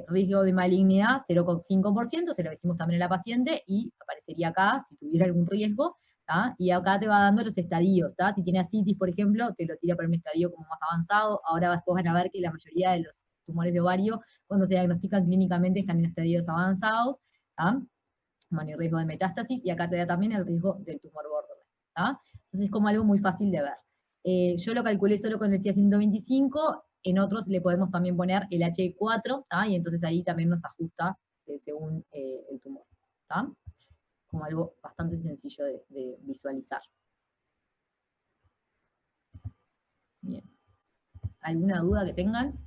Riesgo de malignidad, 0,5%, se lo decimos también a la paciente, y aparecería acá, si tuviera algún riesgo, ¿tá? Y acá te va dando los estadios, ¿tá? Si tiene ascitis, por ejemplo, te lo tira para un estadio como más avanzado. Ahora después van a ver que la mayoría de los tumores de ovario, cuando se diagnostican clínicamente, están en estadios avanzados, ¿tá? Bueno, y riesgo de metástasis, y acá te da también el riesgo del tumor borderline, ¿tá? Entonces es como algo muy fácil de ver. Yo lo calculé solo con el CIA 125, en otros le podemos también poner el HE4, ¿tá? Y entonces ahí también nos ajusta según el tumor, ¿tá? Como algo bastante sencillo de visualizar. Bien. ¿Alguna duda que tengan?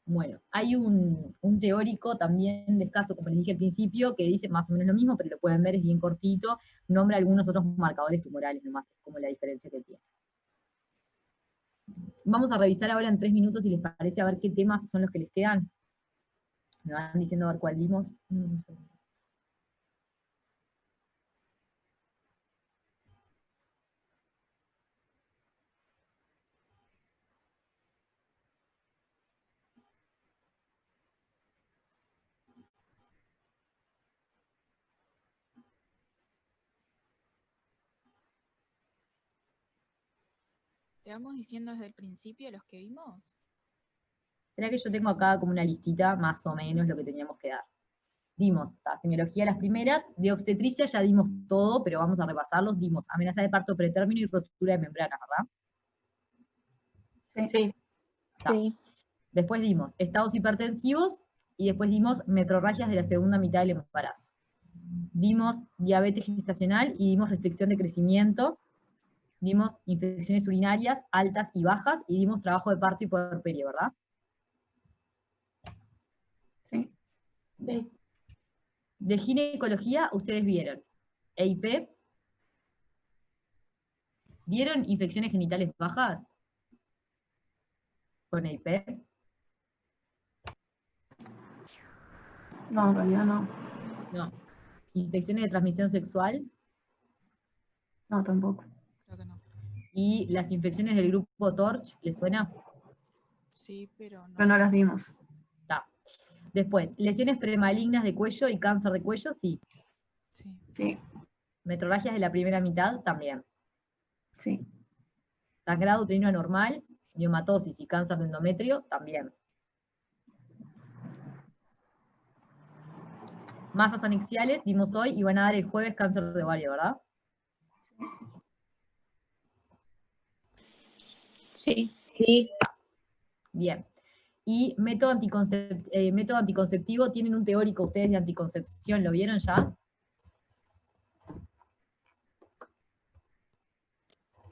Bueno, hay un teórico también de caso, como les dije al principio, que dice más o menos lo mismo, pero lo pueden ver, es bien cortito, nombra algunos otros marcadores tumorales nomás, es como la diferencia que tiene. Vamos a revisar ahora en 3 minutos, si les parece, a ver qué temas son los que les quedan. Me van diciendo a ver cuál vimos. Un segundo. ¿Te vamos diciendo desde el principio los que vimos? Será que yo tengo acá como una listita, más o menos, lo que teníamos que dar. Dimos semiología las primeras, de obstetricia ya dimos todo, pero vamos a repasarlos. Dimos amenaza de parto pretérmino y rotura de membranas, ¿verdad? Sí. Sí. Después dimos estados hipertensivos, y después dimos metrorragias de la segunda mitad del embarazo. Dimos diabetes gestacional y dimos restricción de crecimiento. Dimos infecciones urinarias altas y bajas, y dimos trabajo de parto y puerperio, ¿verdad? Sí. Sí. De ginecología, ustedes vieron EIP. ¿Vieron infecciones genitales bajas? Con EIP. No, en realidad no. No. Infecciones de transmisión sexual. No, tampoco. Creo que no. Y las infecciones del grupo TORCH, ¿les suena? Sí, pero no. Pero no las vimos. Está. Después, lesiones premalignas de cuello y cáncer de cuello, sí. Sí. Sí, Metrorragias de la primera mitad, también. sí. Sangrado uterino anormal, miomatosis y cáncer de endometrio, también. Masas anexiales, dimos hoy, y van a dar el jueves cáncer de ovario, ¿verdad? Sí. Sí. Bien. Y método anticonceptivo, tienen un teórico ustedes de anticoncepción, ¿lo vieron ya?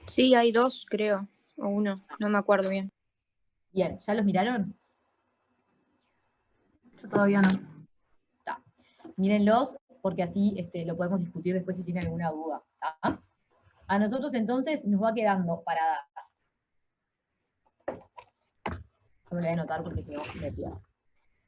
Sí, hay 2, creo. O 1, no me acuerdo bien. Bien, ¿ya los miraron? Yo todavía no. Está. Mírenlos, porque así lo podemos discutir después si tienen alguna duda. ¿Tá? A nosotros entonces nos va quedando para dar. Yo me lo voy a anotar porque si no me pierdo.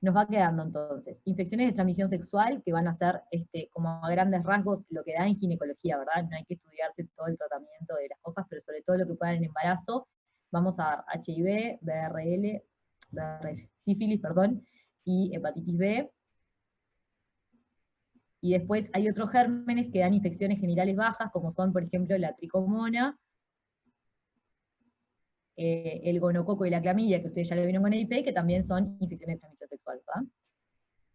Nos va quedando entonces infecciones de transmisión sexual, que van a ser como a grandes rasgos lo que da en ginecología, ¿verdad? No hay que estudiarse todo el tratamiento de las cosas, pero sobre todo lo que pueda dar en embarazo. Vamos a dar HIV, sífilis, y hepatitis B. Y después hay otros gérmenes que dan infecciones genitales bajas, como son, por ejemplo, la tricomona, el gonococo y la clamidia, que ustedes ya lo vieron con EIP, que también son infecciones de transmisión sexual, ¿verdad?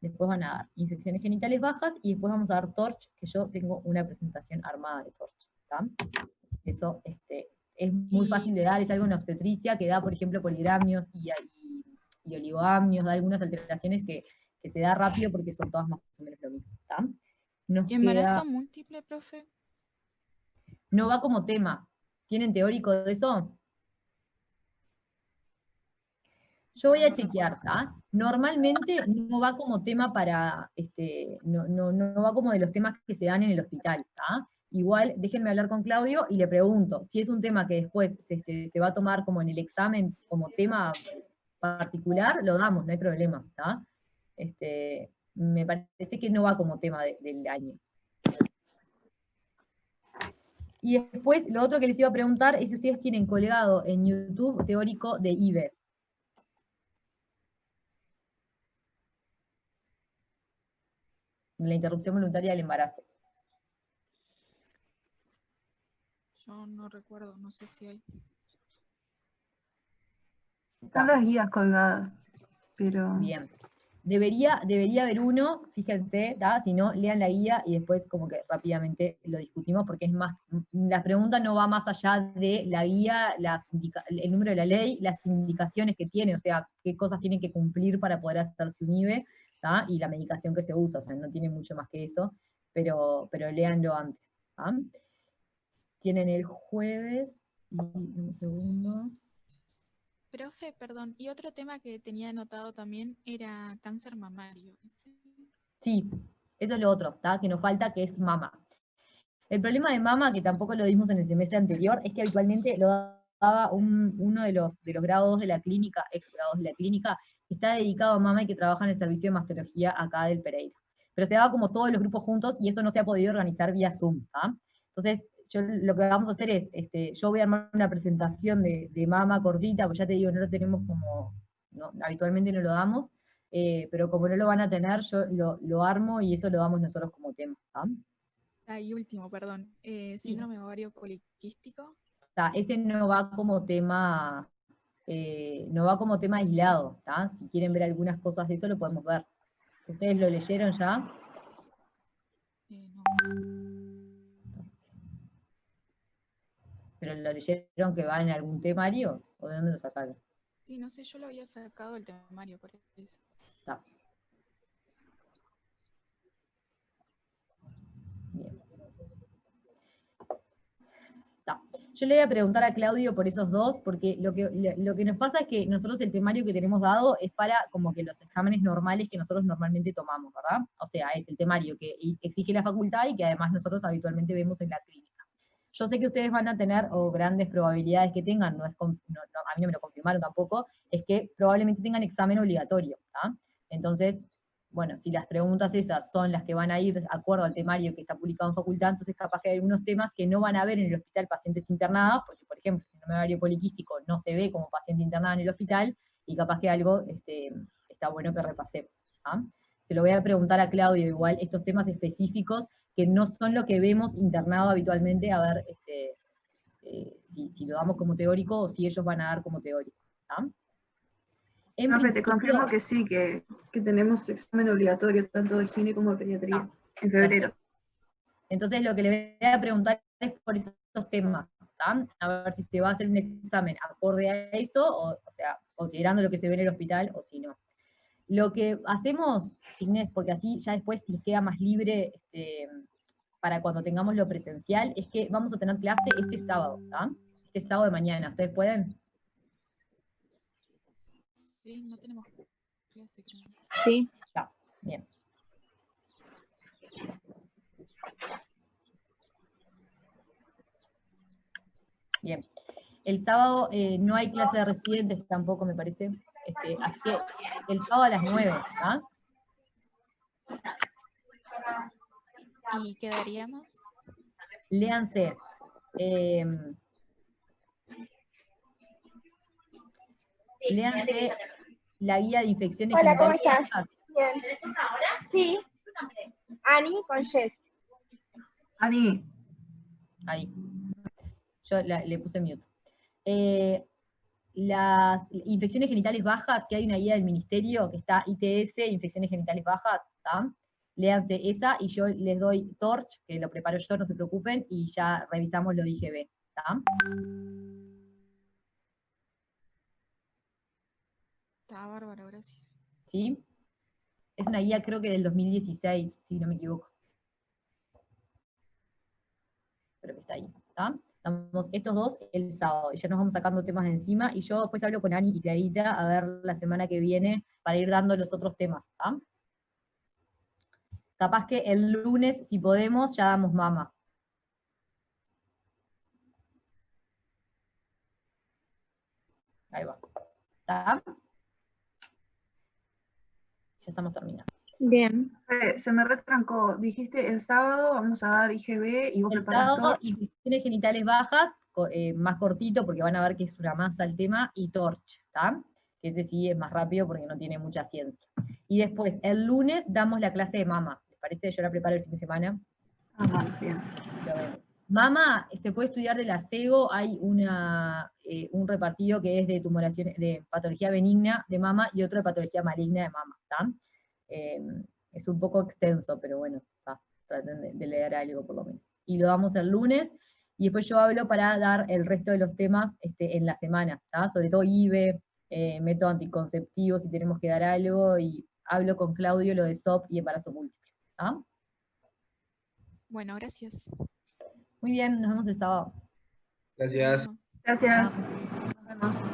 Después van a dar infecciones genitales bajas, y después vamos a dar TORCH, que yo tengo una presentación armada de TORCH, ¿tá? Eso es muy fácil de dar, es algo en obstetricia que da, por ejemplo, poligramios y oligoamnios, da algunas alteraciones que que se da rápido porque son todas más o menos lo mismo, ¿está? Nos ¿Y embarazo queda- múltiple, profe? no va como tema. ¿Tienen teórico de eso? Yo voy a No chequear, recuerdo. ¿tá? Normalmente no va como tema para, no va como de los temas que se dan en el hospital, ¿tá? Igual, déjenme hablar con Claudio y le pregunto, si es un tema que después se va a tomar como en el examen, como tema particular, lo damos, no hay problema, ¿tá? Me parece que no va como tema del año. Y después, lo otro que les iba a preguntar es si ustedes tienen colgado en YouTube teórico de IBE. La interrupción voluntaria del embarazo. Yo no recuerdo, no sé si hay. Están las guías colgadas, pero Bien. Debería haber uno, fíjense, ¿tá? Si no, lean la guía y después como que rápidamente lo discutimos, porque es más, la pregunta no va más allá de la guía, el número de la ley, las indicaciones que tiene, o sea, qué cosas tienen que cumplir para poder hacer su NIVE, ¿tá? Y la medicación que se usa, o sea, no tiene mucho más que eso, pero léanlo antes, ¿tá? Tienen el jueves, y un segundo. Profe, perdón, y otro tema que tenía anotado también era cáncer mamario. Sí, eso es lo otro, ¿tá? Que nos falta, que es mama. El problema de mama, que tampoco lo dimos en el semestre anterior, es que habitualmente lo daba uno de los grados de la clínica, ex grados de la clínica, que está dedicado a mama y que trabaja en el servicio de mastología acá del Pereira. Pero se daba como todos los grupos juntos y eso no se ha podido organizar vía Zoom, ¿tá? Entonces, lo que vamos a hacer es, yo voy a armar una presentación de mama cortita, pues ya te digo, no lo tenemos como, no, habitualmente no lo damos, pero como no lo van a tener, yo lo armo y eso lo damos nosotros como tema, ¿tá? Y último, perdón, síndrome ovario poliquístico. Ese no va como tema, no va como tema aislado, ¿tá? Si quieren ver algunas cosas de eso lo podemos ver. ¿Ustedes lo leyeron ya? No. ¿Pero lo leyeron que va en algún temario? ¿O de dónde lo sacaron? Sí, no sé, yo lo había sacado del temario, por eso. Está. Bien. Está. Yo le voy a preguntar a Claudio por esos dos, porque lo que nos pasa es que nosotros el temario que tenemos dado es para como que los exámenes normales que nosotros normalmente tomamos, ¿verdad? O sea, es el temario que exige la facultad y que además nosotros habitualmente vemos en la clínica. Yo sé que ustedes van a tener, o grandes probabilidades que tengan, a mí no me lo confirmaron tampoco, es que probablemente tengan examen obligatorio, ¿tá? Entonces, bueno, si las preguntas esas son las que van a ir de acuerdo al temario que está publicado en facultad, entonces capaz que hay algunos temas que no van a ver en el hospital pacientes internados, porque por ejemplo, el síndrome ovario poliquístico no se ve como paciente internado en el hospital, y capaz que algo está bueno que repasemos, ¿tá? Se lo voy a preguntar a Claudio igual, estos temas específicos que no son lo que vemos internado habitualmente, a ver si lo damos como teórico o si ellos van a dar como teórico, ¿tá? En profe, te principio, confirmo que sí, que tenemos examen obligatorio tanto de gine como de pediatría en febrero. Perfecto. Entonces lo que le voy a preguntar es por esos temas, ¿tá? A ver si se va a hacer un examen acorde a eso, o sea, considerando lo que se ve en el hospital, o si no. Lo que hacemos, chiquines, porque así ya después les queda más libre para cuando tengamos lo presencial, es que vamos a tener clase este sábado, ¿tá? Este sábado de mañana, ¿ustedes pueden? Sí, no tenemos clase, creo. Sí. Está, bien. Bien. El sábado no hay clase de residentes tampoco, me parece. Así que el sábado a las 9, ¿ah? ¿Y quedaríamos? Léanse. Léanse la guía de infecciones Hola, ¿cómo genitales. estás? Bien. Sí. Ani con Jess. Ani, Ahí. Yo le puse mute. Las infecciones genitales bajas, que hay una guía del ministerio que está ITS, infecciones genitales bajas, ¿tá? Léanse esa y yo les doy Torch, que lo preparo yo, no se preocupen, y ya revisamos lo de IGB, ¿tá? Está bárbaro, gracias. ¿Sí? Es una guía creo que del 2016, si no me equivoco. Creo que está ahí, ¿está? Estamos estos dos el sábado, y ya nos vamos sacando temas de encima, y yo después hablo con Ani y Clarita a ver la semana que viene para ir dando los otros temas, ¿está? Capaz que el lunes, si podemos, ya damos mama. Ahí va. ¿Está? Ya estamos terminando. Bien. Se me retrancó. Dijiste el sábado vamos a dar IGB y vos El preparás sábado, Torch. infecciones genitales bajas, más cortito porque van a ver que es una masa el tema, y Torch, ¿está? Que ese sí es más rápido porque no tiene mucha ciencia. Y después, el lunes, damos la clase de mama. ¿Les parece? Yo la preparo el fin de semana. Ah, bien. Lo vemos. Mama, se puede estudiar de la SEGO, hay un repartido que es de tumoración, de patología benigna de mama y otro de patología maligna de mama, ¿está? Es un poco extenso, pero bueno, traten de leer algo por lo menos. Y lo damos el lunes, y después yo hablo para dar el resto de los temas en la semana, ¿tá? Sobre todo IVE, método anticonceptivo, si tenemos que dar algo, y hablo con Claudio lo de SOP y embarazo múltiple, ¿tá? Bueno, gracias. Muy bien, nos vemos el sábado. Gracias. Nos vemos. Gracias. Chao. Nos vemos.